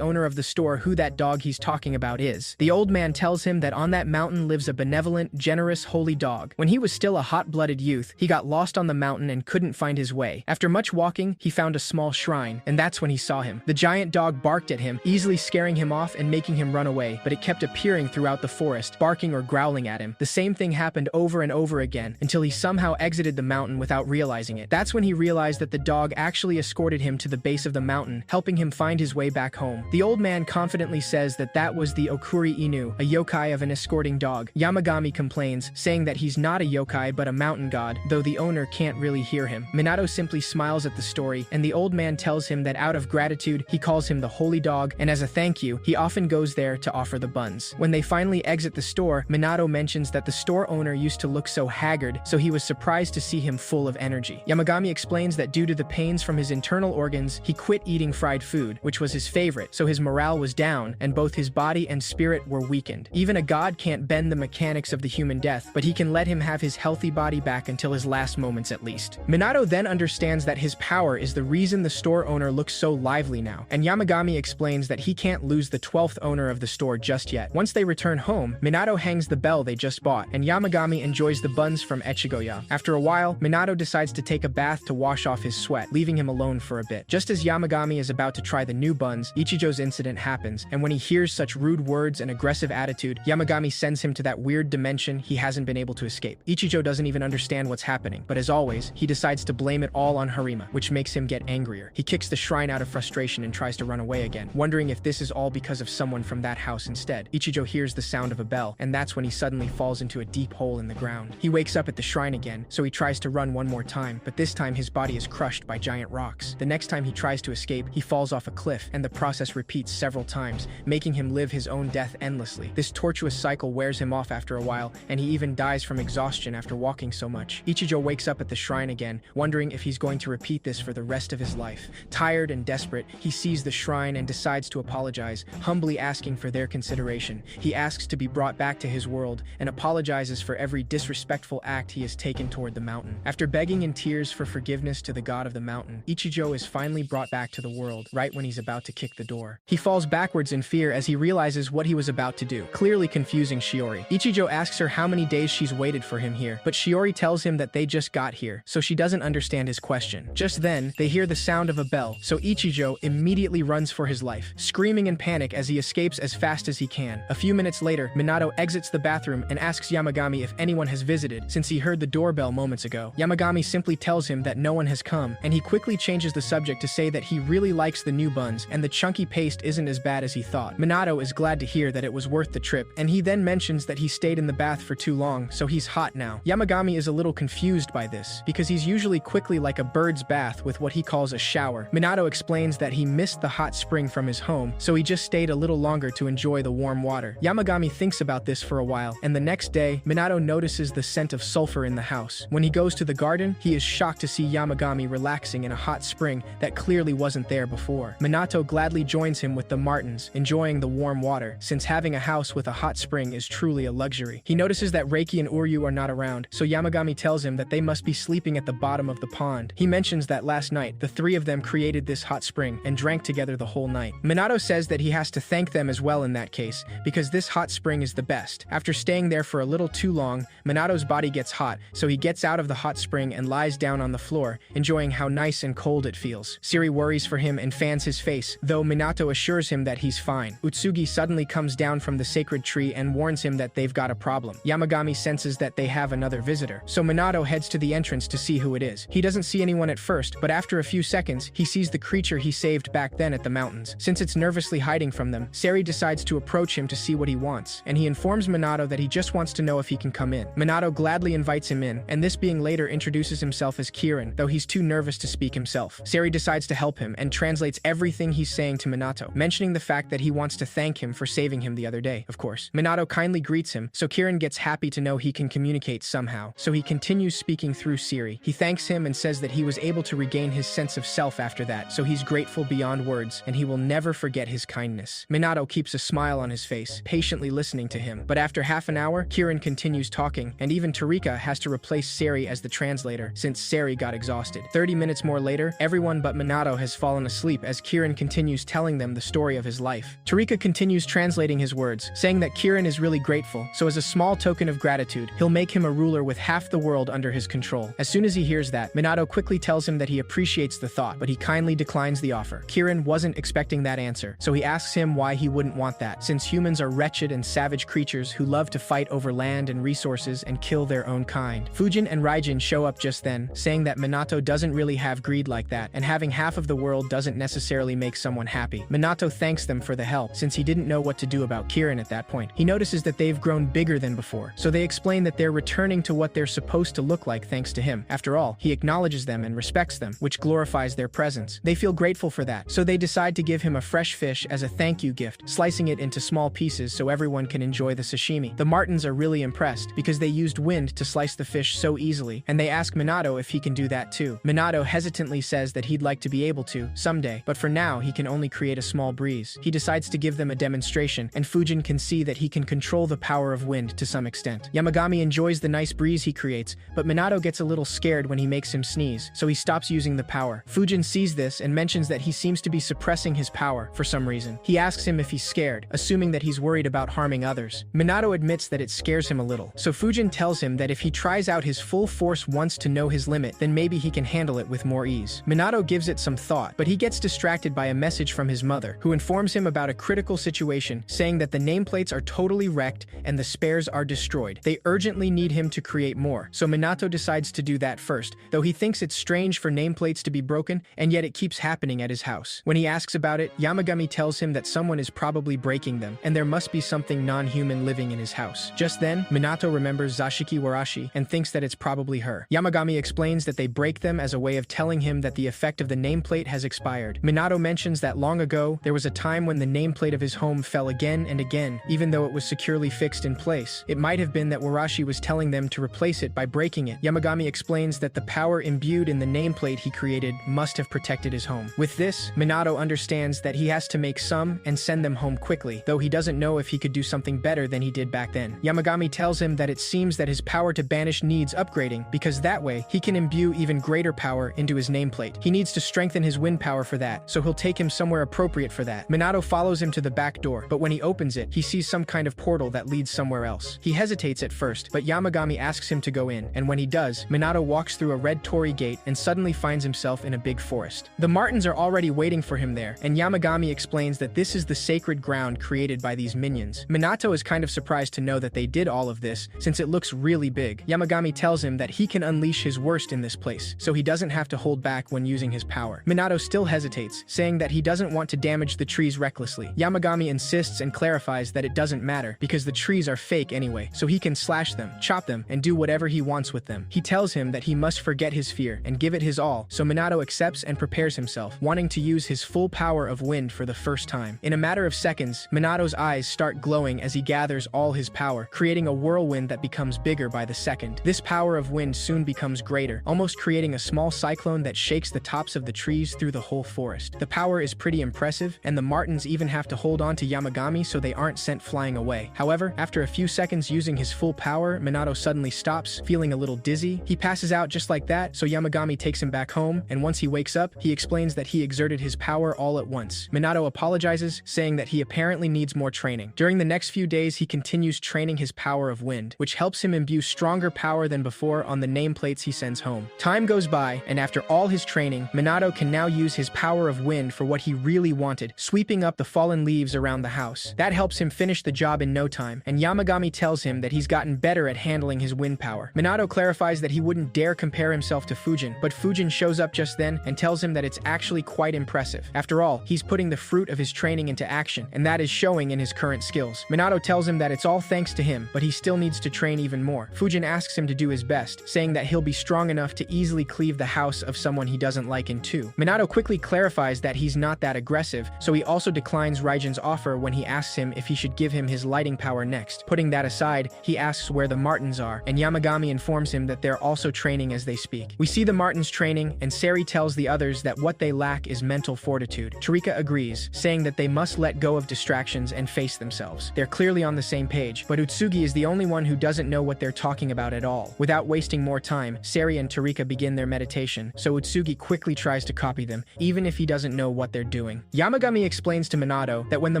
owner of the store who that dog he's talking about is. The old man tells him that on that mountain lives a benevolent, generous, holy dog. When he was still a hot-blooded youth, he got lost on the mountain and couldn't find his way. After much walking, he found a small shrine, and that's when he saw him. The giant dog barked at him, easily scaring him off and making him run away, but it kept appearing throughout the forest, barking or growling at him. The same thing happened over and over again, until he somehow exited the mountain without realizing it. That's when he realized that the dog actually escorted him to the base of the mountain, helping him find his way back home. The old man confidently says that that was the Okuri Inu, a yokai of an escorting dog. Yamagami complains, saying that he's not a yokai but a mountain god, though the owner can't really hear him. Minato simply smiles at the story, and the old man tells him that out of gratitude, he calls him the holy dog, and as a thank you, he often goes there to offer the buns. When they finally exit the store, Minato mentions that the store owner used to look so haggard, so he was surprised to see him full of energy. Yamagami explains that due to the pains from his internal organs, he quit eating fried food, which was his favorite, so his morale was down, and both his body and spirit were weakened. Even a god can't bend the mechanics of the human death, but he can let him have his healthy body back until his last moments at least. Minato then understands that his power is the reason the store owner looks so lively now, and Yamagami explains that he can't lose the 12th owner of the store just yet. Once they return home, Minato hangs the bell they just bought, and Yamagami enjoys the buns from Echigoya. After a while, Minato decides to take a bath to wash off his sweat, leaving him alone for a bit. Just as Yamagami is about to try the new buns, Ichijo's incident happens, and when he hears such rude words and aggressive attitude, Yamagami sends him to that weird dimension he hasn't been able to escape. Ichijo doesn't even understand what's happening, but as always, he decides to blame it all on Harima, which makes him get angrier. He kicks the shrine out of frustration and tries to run away again, wondering if this is all because of someone from that house instead. Ichijo hears the sound of a bell, and that's when he suddenly falls into a deep hole in the ground. He wakes up at the shrine again, so he tries to run one more time, but this time his body is crushed by giant rocks. The next time he tries to escape, he falls off a cliff, and the process repeats several times, making him live his own death endlessly. This tortuous cycle wears him off after a while, and he even dies from exhaustion after walking so much. Ichijo wakes up at the shrine again, wondering if he's going to repeat this for the rest of his life. Tired and desperate, he sees the shrine and decides to apologize, humbly asking for their consideration. He asks to be brought back to his world, and apologizes for every disrespectful act he has taken toward the mountain. After begging in tears for forgiveness to the god of the mountain, Ichijo is finally brought back to the world, right when he's about to kick the door. He falls backwards in fear as he realizes what he was about to do, clearly confusing Shiori. Ichijo asks her how many days she's waited for him here, but Shiori tells him that they just got here, so she doesn't understand his question. Just then, they hear the sound of a bell, so Ichijo immediately runs for his life, screaming in panic as he escapes as fast as he can. A few minutes later, Minato exits the bathroom and asks Yamagami if anyone has visited, since he heard the doorbell moments ago. Yamagami simply tells him that no one has come, and he quickly changes the subject to say that he really likes the new buns, and the chunky paste isn't as bad as he thought. Minato is glad to hear that it was worth the trip, and he then mentions that he stayed in the bath for too long, so he's hot now. Yamagami is a little confused by this, because he's usually quickly like a bird's bath with what he calls a shower. Minato explains that he missed the hot spring from his home, so he just stayed a little longer to enjoy the warm water. Yamagami thinks about this for a while, and the next day, Minato notices the scent of sulfur in the house. When he goes to the garden, he is shocked to see Yamagami relaxing in a hot spring that clearly wasn't there before. Minato gladly joins him with the Martins, enjoying the warm water, since having a house with a hot spring is truly a luxury. He notices that Reiki and Uryu are not around, so Yamagami tells him that they must be sleeping at the bottom of the pond. He mentions that last night, the three of them created this hot spring and drank together the whole night. Minato says that he has to thank them as well in that case, because this hot spring is the best. After staying there for a little too long, Minato's body gets hot, so he gets out of the hot spring and lies down on the floor, enjoying how nice and cold it feels. Siri worries for him and fans his face, though Minato assures him that he's fine. Utsugi suddenly comes down from the sacred tree and warns him that they've got a problem. Yamagami senses that they have another visitor, so Minato heads to the entrance to see who it is. He doesn't see anyone at first, but after a few seconds, he sees the creature he saved back then at the mountains. Since it's nervously hiding from them, Sari decides to approach him to see what he wants, and he informs Minato that he just wants to know if he can come in. Minato gladly invites him in, and this being later introduces himself as Kirin, though he's too nervous to speak himself. Sari decides to help him and translates everything he's saying to Minato, mentioning the fact that he wants to thank him for saving him the other day, of course. Minato kindly greets him, so Kirin gets happy to know he can communicate somehow, so he continues speaking through Siri. He thanks him and says that he was able to regain his sense of self after that, so he's grateful beyond words, and he will never forget his kindness. Minato keeps a smile on his face, patiently listening to him, but after half an hour, Kirin continues talking, and even Tarika has to replace Sari as the translator minutes later, since Sari got exhausted. 30 minutes more later, everyone but Minato has fallen asleep as Kirin continues telling them the story of his life. Toriko continues translating his words, saying that Kirin is really grateful, so as a small token of gratitude, he'll make him a ruler with half the world under his control. As soon as he hears that, Minato quickly tells him that he appreciates the thought, but he kindly declines the offer. Kirin wasn't expecting that answer, so he asks him why he wouldn't want that, since humans are wretched and savage creatures who love to fight over land and resources and kill their own kind. Fujin and Raijin show up just then, saying that Minato doesn't really have greed like that, and having half of the world doesn't necessarily make someone happy. Minato thanks them for the help, since he didn't know what to do about Kirin at that point. He notices that they've grown bigger than before, so they explain that they're returning to what they're supposed to look like thanks to him. After all, he acknowledges them and respects them, which glorifies their presence. They feel grateful for that, so they decide to give him a fresh fish as a thank you gift, slicing it into small pieces so everyone can enjoy the sashimi. The Martins are really impressed because they used wind to slice the fish so easily, and they ask Minato if he can do that too. Minato hesitantly says that he'd like to be able to, someday, but for now he can only create a small breeze. He decides to give them a demonstration, and Fujin can see that he can control the power of wind to some extent. Yamagami enjoys the nice breeze he creates, but Minato gets a little scared when he makes him sneeze, so he stops using the power. Fujin sees this and mentions that he seems to be suppressing his power for some reason. He asks him if he's scared, assuming that he's worried about harming others. Minato admits that it scares him a little, so Fujin tells him that if he tries out his full force once to know his limit, then maybe he can handle it with more ease. Minato gives it some thought, but he gets distracted by a message from his mother, who informs him about a critical situation, saying that the nameplates are totally wrecked and the spares are destroyed. They urgently need him to create more, so Minato decides to do that first, though he thinks it's strange for nameplates to be broken, and yet it keeps happening at his house. When he asks about it, Yamagami tells him that someone is probably breaking them, and there must be something non-human living in his house. Just then, Minato remembers Zashiki Warashi and thinks that it's probably her. Yamagami explains that they break them as a way of telling him that the effect of the nameplate has expired. Minato mentions that long ago, there was a time when the nameplate of his home fell again and again, even though it was securely fixed in place. It might have been that Warashi was telling them to replace it by breaking it. Yamagami explains that the power imbued in the nameplate he created must have protected his home. With this, Minato understands that he has to make some and send them home quickly, though he doesn't know if he could do something better than he did back then. Yamagami tells him that it seems that his power to banish needs upgrading, because that way, he can imbue even greater power into his nameplate. He needs to strengthen his wind power for that, so he'll take him somewhere appropriate for that. Minato follows him to the back door, but when he opens it, he sees some kind of portal that leads somewhere else. He hesitates at first, but Yamagami asks him to go in, and when he does, Minato walks through a red torii gate and suddenly finds himself in a big forest. The Martins are already waiting for him there, and Yamagami explains that this is the sacred ground created by these minions. Minato is kind of surprised to know that they did all of this, since it looks really big. Yamagami tells him that he can unleash his worst in this place, so he doesn't have to hold back when using his power. Minato still hesitates, saying that he doesn't want to damage the trees recklessly. Yamagami insists and clarifies that it doesn't matter, because the trees are fake anyway, so he can slash them, chop them, and do whatever he wants with them. He tells him that he must forget his fear and give it his all, so Minato accepts and prepares himself, wanting to use his full power of wind for the first time. In a matter of seconds, Minato's eyes start glowing as he gathers all his power, creating a whirlwind that becomes bigger by the second. This power of wind soon becomes greater, almost creating a small cyclone that shakes the tops of the trees through the whole forest. The power is pretty impressive, and the Martins even have to hold on to Yamagami so they aren't sent flying away. However, after a few seconds using his full power, Minato suddenly stops, feeling a little dizzy. He passes out just like that, so Yamagami takes him back home, and once he wakes up, he explains that he exerted his power all at once. Minato apologizes, saying that he apparently needs more training. During the next few days, he continues training his power of wind, which helps him imbue stronger power than before on the nameplates he sends home. Time goes by, and after all his training, Minato can now use his power of wind for what he really wanted, sweeping up the fallen leaves around the house. That helps him finish the job in no time, and Yamagami tells him that he's gotten better at handling his wind power. Minato clarifies that he wouldn't dare compare himself to Fujin, but Fujin shows up just then and tells him that it's actually quite impressive. After all, he's putting the fruit of his training into action, and that is showing in his current skills. Minato tells him that it's all thanks to him, but he still needs to train even more. Fujin asks him to do his best, saying that he'll be strong enough to easily cleave the house of someone he doesn't like in two. Minato quickly clarifies that he's not that aggressive, so he also declines Raijin's offer when he asks him if he should give him his lighting power next. Putting that aside, he asks where the Martins are, and Yamagami informs him that they're also training as they speak. We see the Martins training, and Sari tells the others that what they lack is mental fortitude. Toriko agrees, saying that they must let go of distractions and face themselves. They're clearly on the same page, but Utsugi is the only one who doesn't know what they're talking about at all. Without wasting more time, Sari and Tarika begin their meditation, so Utsugi quickly tries to copy them, even if he doesn't know what they're doing. Yamagami explains to Minato that when the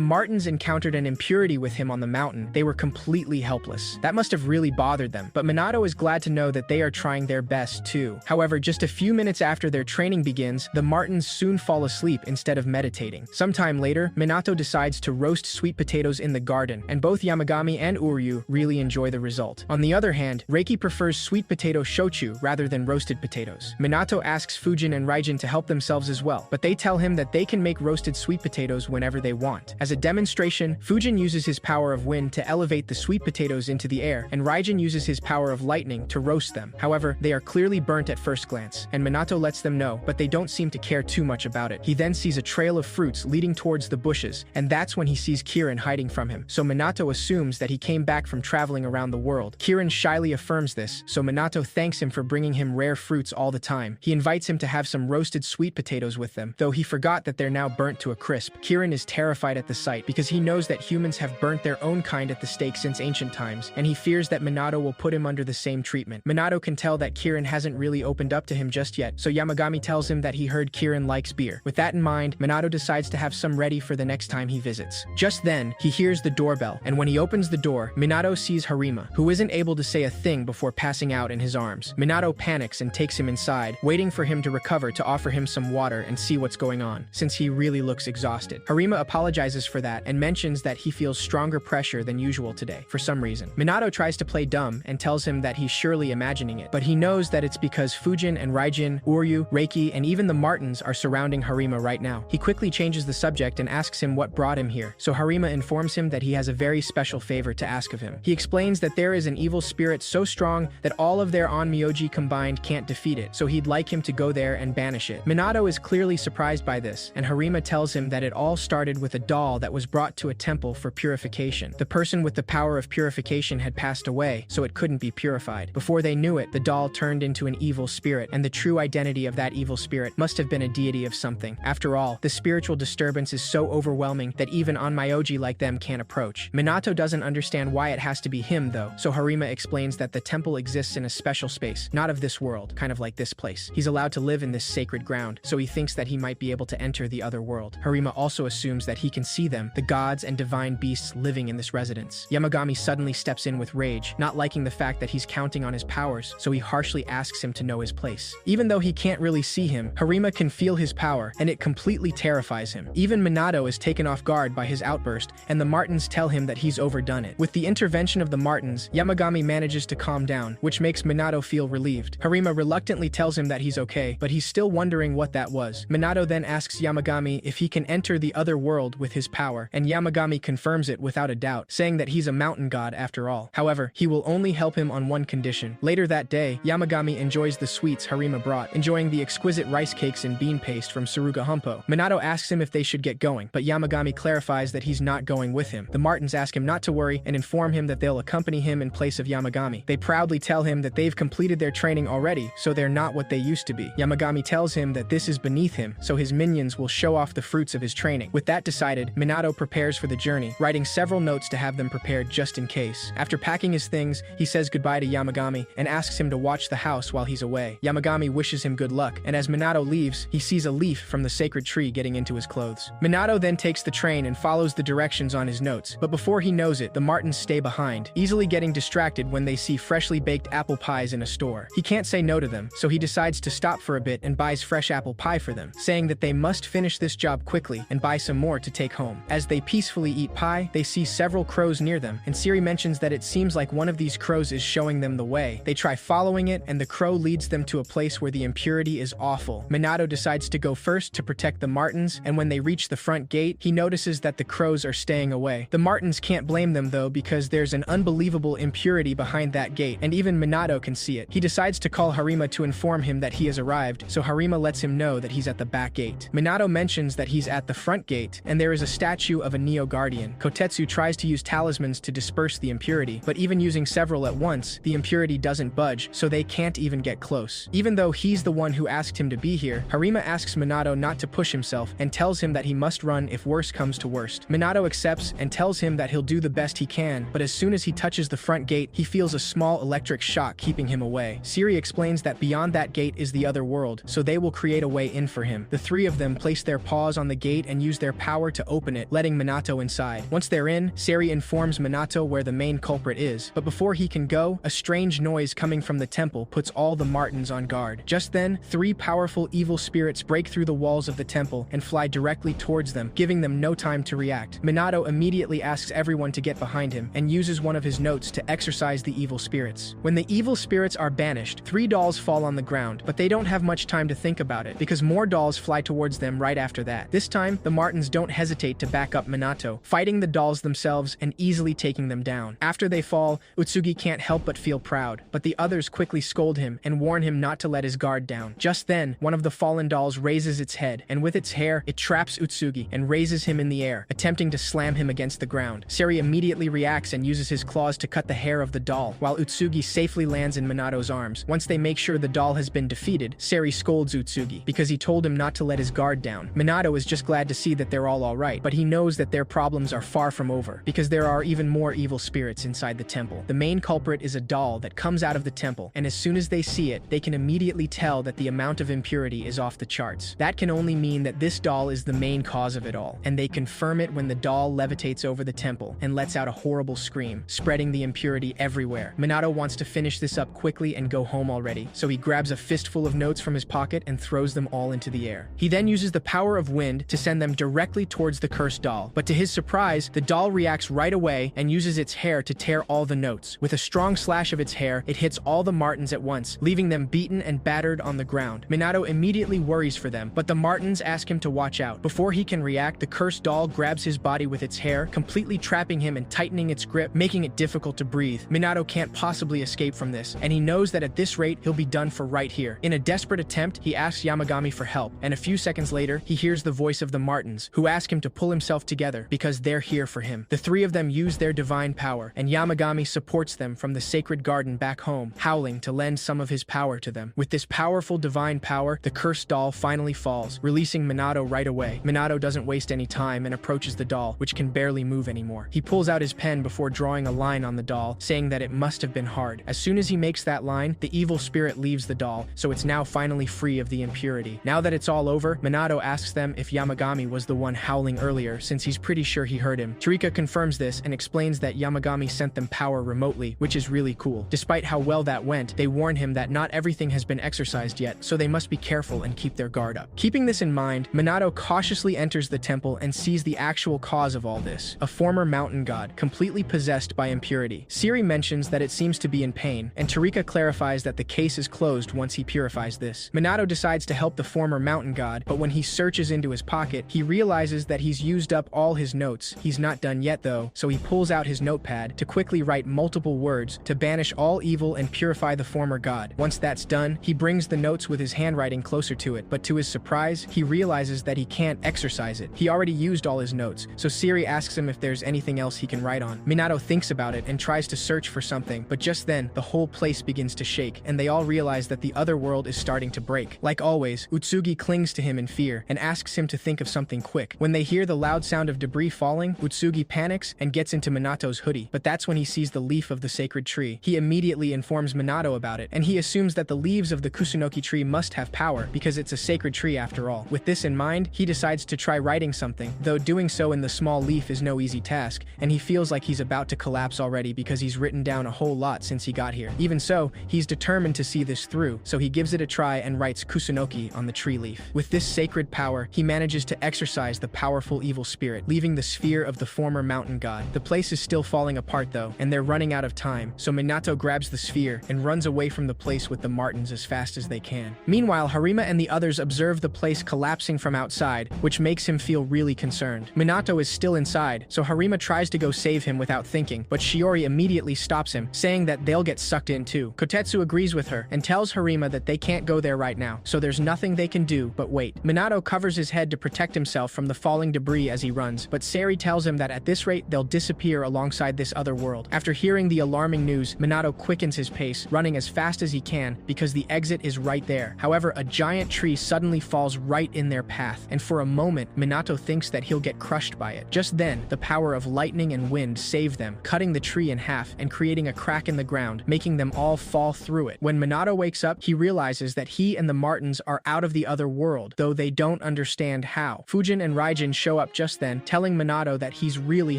Martins encountered an impurity with him on the mountain, they were completely helpless. That must have really bothered them, but Minato is glad to know that they are trying their best too. However, just a few minutes after their training begins, the Martins soon fall asleep instead of meditating. Sometime later, Minato decides to roast sweet potatoes in the garden, and both Yamagami and Uryu really enjoy the result. On the other hand, Reiki prefers sweet potato shochu rather than roasted potatoes. Minato asks Fujin and Raijin to help themselves as well, but they tell him that they can make roasted sweet potatoes whenever they want. As a demonstration, Fujin uses his power of wind to elevate the sweet potatoes into the air, and Raijin uses his power of lightning to roast them. However, they are clearly burnt at first glance, and Minato lets them know, but they don't seem to care too much about it. He then sees a trail of fruits leading towards the bushes, and that's when he sees Kirin hiding from him. So Minato assumes that he came back from traveling around the world. Kirin shyly affirms this, so Minato thanks him for bringing him rare fruits all the time. He invites him to have some roasted sweet potatoes with them, though he forgot that they're now burnt to a crisp. Kirin is terrified at the sight because he knows that humans have burnt their own kind at the stake since ancient times, and he fears that Minato will put him under the same treatment. Minato can tell that Kirin hasn't really opened up to him just yet, so Yamagami tells him that he heard Kirin likes beer. With that in mind, Minato decides to have some ready for the next time he visits. Just then, he hears the doorbell, and when he opens the door, Minato sees Harima, who isn't able to say a thing before passing out in his arms. Minato panics and takes him inside, waiting for him to recover to offer him some water and see what's going on, since he really looks exhausted. Harima apologizes for that and mentions that he feels stronger pressure than usual today, for some reason. Minato tries to play dumb and tells him that he's surely imagining it, but he knows that it's because Fujin and Raijin, Uryu, Reiki, and even the Martins are surrounding Harima right now. He quickly changes the subject and asks him what brought him here, so Harima informs him that he has a very special favor to ask of him. He explains that there is an evil spirit so strong that all of their Onmyoji combined can't defeat it, so he'd like him to go there and banish it. Minato is clearly surprised by this, and Harima tells him that it all started with a doll that was brought to a temple for purification. The person with the power of purification had passed away, so it couldn't be purified. Before they knew it, the doll turned into an evil spirit, and the true identity of that evil spirit must have been a deity of something. After all, the spiritual disturbance is so overwhelming that even Onmyoji like them can't approach. Minato doesn't understand why it has to be him though, so Harima explains that the temple exists in a special space, not of this world, kind of like this place. He's allowed to live in this sacred ground, so he thinks that he might be able to enter the other world. Harima also assumes that he can see them, the gods and divine beasts living in this residence. Yamagami suddenly steps in with rage, not liking the fact that he's counting on his powers, so he harshly asks him to know his place. Even though he can't really see him, Harima can feel his power, and it completely terrifies him. Even Minato is taken off guard by his outburst, and the Martins tell him that he's overdone it. With the intervention of the Martins, Yamagami manages to calm down, which makes Minato feel relieved. Harima reluctantly tells him that he's okay, but he's still wondering what that was. Minato then asks Yamagami if he can enter the other world with his power, and Yamagami confirms it without a doubt, saying that he's a mountain god after all. However, he will only help him on one condition. Later that day, Yamagami enjoys the sweets Harima brought, enjoying the exquisite rice cakes and bean paste from Suruga Humpo. Minato asks him if they should get going, but Yamagami clarifies that he's not going with him. The Martins ask him not to worry and inform him that they'll accompany him in place of Yamagami. They proudly tell him that they've completed their training already, so they're not what they used to be. Yamagami tells him that this is beneath him, so his minions will show off the fruits of his training. With that decided, Minato prepares for the journey, writing several notes to have them prepared just in case. After packing his things, he says goodbye to Yamagami and asks him to watch the house while he's away. Yamagami wishes him good luck, and as Minato leaves, he sees a leaf from the sacred tree getting into his clothes. Minato then takes the train and follows the directions on his notes, but before he knows it, the Martins stay behind, easily getting distracted when they see freshly baked apple pies in a store. He can't say no to them, so he decides to stop for a bit and buys fresh apple pie for them, saying that they must finish this job quickly and buy some more to take home. As they peacefully eat pie, they see several crows near them, and Siri mentions that it seems like one of these crows is showing them the way. They try following it, and the crow leads them to a place where the impurity is awful. Minato decides to go first to protect the Martins, and when they reach the front gate, he notices that the crows are staying away. The Martins can't blame them though, because there's an unbelievable impurity behind that gate, and even Minato can see it. He decides to call Harima to inform him that he has arrived, so Harima lets him know that he's at the back gate. Minato mentions that he's at the front gate, and there is a statue of a Neo-Guardian. Kotetsu tries to use talismans to disperse the impurity, but even using several at once, the impurity doesn't budge, so they can't even get close. Even though he's the one who asked him to be here, Harima asks Minato not to push himself and tells him that he must run if worse comes to worst. Minato accepts and tells him that he'll do the best he can, but as soon as he touches the front gate, he feels a small electric shock keeping him him away. Siri explains that beyond that gate is the other world, so they will create a way in for him. The three of them place their paws on the gate and use their power to open it, letting Minato inside. Once they're in, Sari informs Minato where the main culprit is. But before he can go, a strange noise coming from the temple puts all the Martins on guard. Just then, three powerful evil spirits break through the walls of the temple and fly directly towards them, giving them no time to react. Minato immediately asks everyone to get behind him and uses one of his notes to exorcise the evil spirits. When the evil spirits are banished, three dolls fall on the ground, but they don't have much time to think about it because more dolls fly towards them right after that. This time, the Martins don't hesitate to back up Minato, fighting the dolls themselves and easily taking them down. After they fall, Utsugi can't help but feel proud, but the others quickly scold him and warn him not to let his guard down. Just then, one of the fallen dolls raises its head, and with its hair, it traps Utsugi and raises him in the air, attempting to slam him against the ground. Sari immediately reacts and uses his claws to cut the hair of the doll, while Utsugi safely lands in Minato's arms. Once they make sure the doll has been defeated, Sari scolds Utsugi because he told him not to let his guard down. Minato is just glad to see that they're all alright, but he knows that their problems are far from over, because there are even more evil spirits inside the temple. The main culprit is a doll that comes out of the temple, and as soon as they see it, they can immediately tell that the amount of impurity is off the charts. That can only mean that this doll is the main cause of it all, and they confirm it when the doll levitates over the temple and lets out a horrible scream, spreading the impurity everywhere. Minato wants to finish this up quickly and go home already, so he grabs a fistful of notes from his pocket and throws them all into the air. He then uses the power of wind to send them directly towards the cursed doll, but to his surprise, the doll reacts right away and uses its hair to tear all the notes. With a strong slash of its hair, it hits all the Martins at once, leaving them beaten and battered on the ground. Minato immediately worries for them, but the Martins ask him to watch out. Before he can react, the cursed doll grabs his body with its hair, completely trapping him and tightening its grip, making it difficult to breathe. Minato can't possibly escape from this, and he knows that at this rate, he'll be done for right here. In a desperate attempt, he asks Yamagami for help, and a few seconds later, he hears the voice of the Martins, who ask him to pull himself together because they're here for him. The three of them use their divine power, and Yamagami supports them from the sacred garden back home, howling to lend some of his power to them. With this powerful divine power, the cursed doll finally falls, releasing Minato right away. Minato doesn't waste any time and approaches the doll, which can barely move anymore. He pulls out his pen before drawing a line on the doll, saying that it must have been hard. As soon as he makes that line, the evil spirit leaves the doll, so it's now finally free of the impurity. Now that it's all over, Minato asks them if Yamagami was the one howling earlier, since he's pretty sure he heard him. Chirika confirms this and explains that Yamagami sent them power remotely, which is really cool. Despite how well that went, they warn him that not everything has been exorcised yet, so they must be careful and keep their guard up. Keeping this in mind, Minato cautiously enters the temple and sees the actual cause of all this, a former mountain god, completely possessed by impurity. Siri mentions that it seems to be in pain, and Chirika clarifies that the case is closed once he purifies this. Minato decides to help the former mountain god, but when he searches into his pocket, he realizes that he's used up all his notes. He's not done yet though, so he pulls out his notepad to quickly write multiple words to banish all evil and purify the former god. Once that's done, he brings the notes with his handwriting closer to it, but to his surprise, he realizes that he can't exorcise it. He already used all his notes, so Siri asks him if there's anything else he can write on. Minato thinks about it and tries to search for something, but just then, the whole place begins to shake, and they all realize that the other world is starting to break. Like always, Utsugi clings to him in fear and asks him to think of something quick. When they hear the loud sound of debris falling, Utsugi panics and gets into Minato's hoodie, but that's when he sees the leaf of the sacred tree. He immediately informs Minato about it, and he assumes that the leaves of the Kusunoki tree must have power because it's a sacred tree after all. With this in mind, he decides to try writing something, though doing so in the small leaf is no easy task, and he feels like he's about to collapse already because he's written down a whole lot since he got here. Even so, he's determined to see this through, so he gives it a try and writes Kusunoki on the tree leaf. With this sacred power, he manages to exorcise the powerful evil spirit, leaving the sphere of the former mountain god. The place is still falling apart though, and they're running out of time, so Minato grabs the sphere and runs away from the place with the Martins as fast as they can. Meanwhile, Harima and the others observe the place collapsing from outside, which makes him feel really concerned. Minato is still inside, so Harima tries to go save him without thinking, but Shiori immediately stops him, saying that they'll get sucked in too. Kotetsu agrees with her and tells Harima that they can't go there right now, so there's nothing they can do but wait. Minato covers his head to protect himself from the falling debris as he runs, but Sari tells him that at this rate they'll disappear alongside this other world. After hearing the alarming news, Minato quickens his pace, running as fast as he can because the exit is right there. However, a giant tree suddenly falls right in their path, and for a moment, Minato thinks that he'll get crushed by it. Just then, the power of lightning and wind save them, cutting the tree in half and creating a crack in the ground, making them all all fall through it. When Minato wakes up, he realizes that he and the Martins are out of the other world, though they don't understand how. Fujin and Raijin show up just then, telling Minato that he's really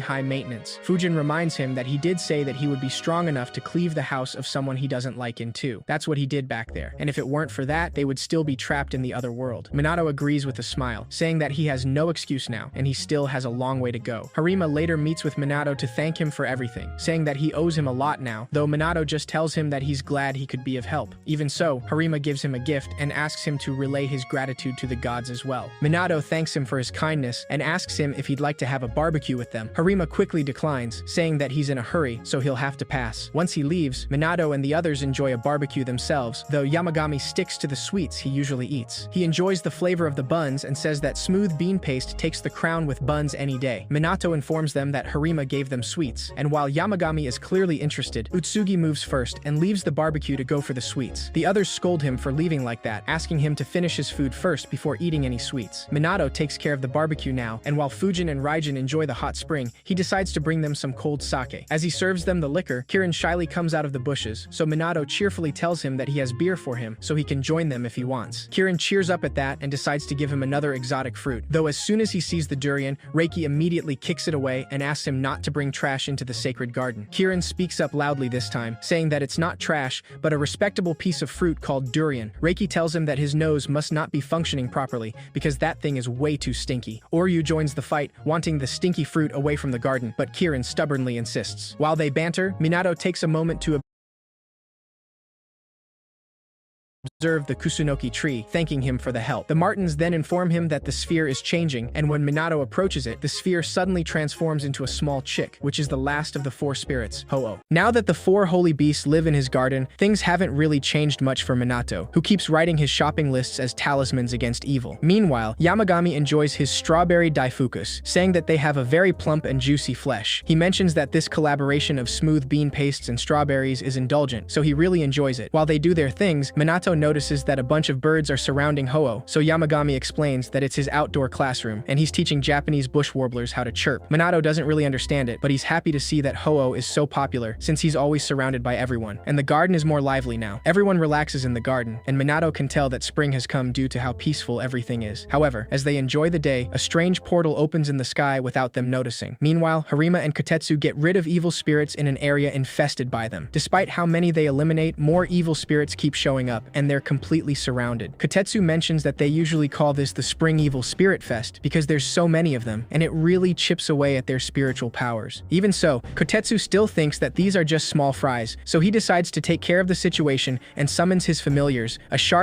high maintenance. Fujin reminds him that he did say that he would be strong enough to cleave the house of someone he doesn't like in two. That's what he did back there, and if it weren't for that, they would still be trapped in the other world. Minato agrees with a smile, saying that he has no excuse now, and he still has a long way to go. Harima later meets with Minato to thank him for everything, saying that he owes him a lot now, though Minato just tells him that he's glad he could be of help. Even so, Harima gives him a gift and asks him to relay his gratitude to the gods as well. Minato thanks him for his kindness and asks him if he'd like to have a barbecue with them. Harima quickly declines, saying that he's in a hurry, so he'll have to pass. Once he leaves, Minato and the others enjoy a barbecue themselves, though Yamagami sticks to the sweets he usually eats. He enjoys the flavor of the buns and says that smooth bean paste takes the crown with buns any day. Minato informs them that Harima gave them sweets, and while Yamagami is clearly interested, Utsugi moves first and leaves the barbecue to go for the sweets. The others scold him for leaving like that, asking him to finish his food first before eating any sweets. Minato takes care of the barbecue now, and while Fujin and Raijin enjoy the hot spring, he decides to bring them some cold sake. As he serves them the liquor, Kirin shyly comes out of the bushes, so Minato cheerfully tells him that he has beer for him so he can join them if he wants. Kirin cheers up at that and decides to give him another exotic fruit, though as soon as he sees the durian, Reiki immediately kicks it away and asks him not to bring trash into the sacred garden. Kirin speaks up loudly this time, saying that it's not trash, but a respectable piece of fruit called durian. Reiki tells him that his nose must not be functioning properly because that thing is way too stinky. Oryu joins the fight, wanting the stinky fruit away from the garden, but Kirin stubbornly insists. While they banter, Minato takes a moment to observe the Kusunoki tree, thanking him for the help. The Martins then inform him that the sphere is changing, and when Minato approaches it, the sphere suddenly transforms into a small chick, which is the last of the four spirits, Ho-Oh. Now that the four holy beasts live in his garden, things haven't really changed much for Minato, who keeps writing his shopping lists as talismans against evil. Meanwhile, Yamagami enjoys his strawberry daifukus, saying that they have a very plump and juicy flesh. He mentions that this collaboration of smooth bean pastes and strawberries is indulgent, so he really enjoys it. While they do their things, Minato notices that a bunch of birds are surrounding Ho-Oh, so Yamagami explains that it's his outdoor classroom, and he's teaching Japanese bush warblers how to chirp. Minato doesn't really understand it, but he's happy to see that Ho-Oh is so popular, since he's always surrounded by everyone, and the garden is more lively now. Everyone relaxes in the garden, and Minato can tell that spring has come due to how peaceful everything is. However, as they enjoy the day, a strange portal opens in the sky without them noticing. Meanwhile, Harima and Kotetsu get rid of evil spirits in an area infested by them. Despite how many they eliminate, more evil spirits keep showing up, and they're completely surrounded. Kotetsu mentions that they usually call this the Spring Evil Spirit Fest because there's so many of them, and it really chips away at their spiritual powers. Even so, Kotetsu still thinks that these are just small fries, so he decides to take care of the situation and summons his familiars, a shark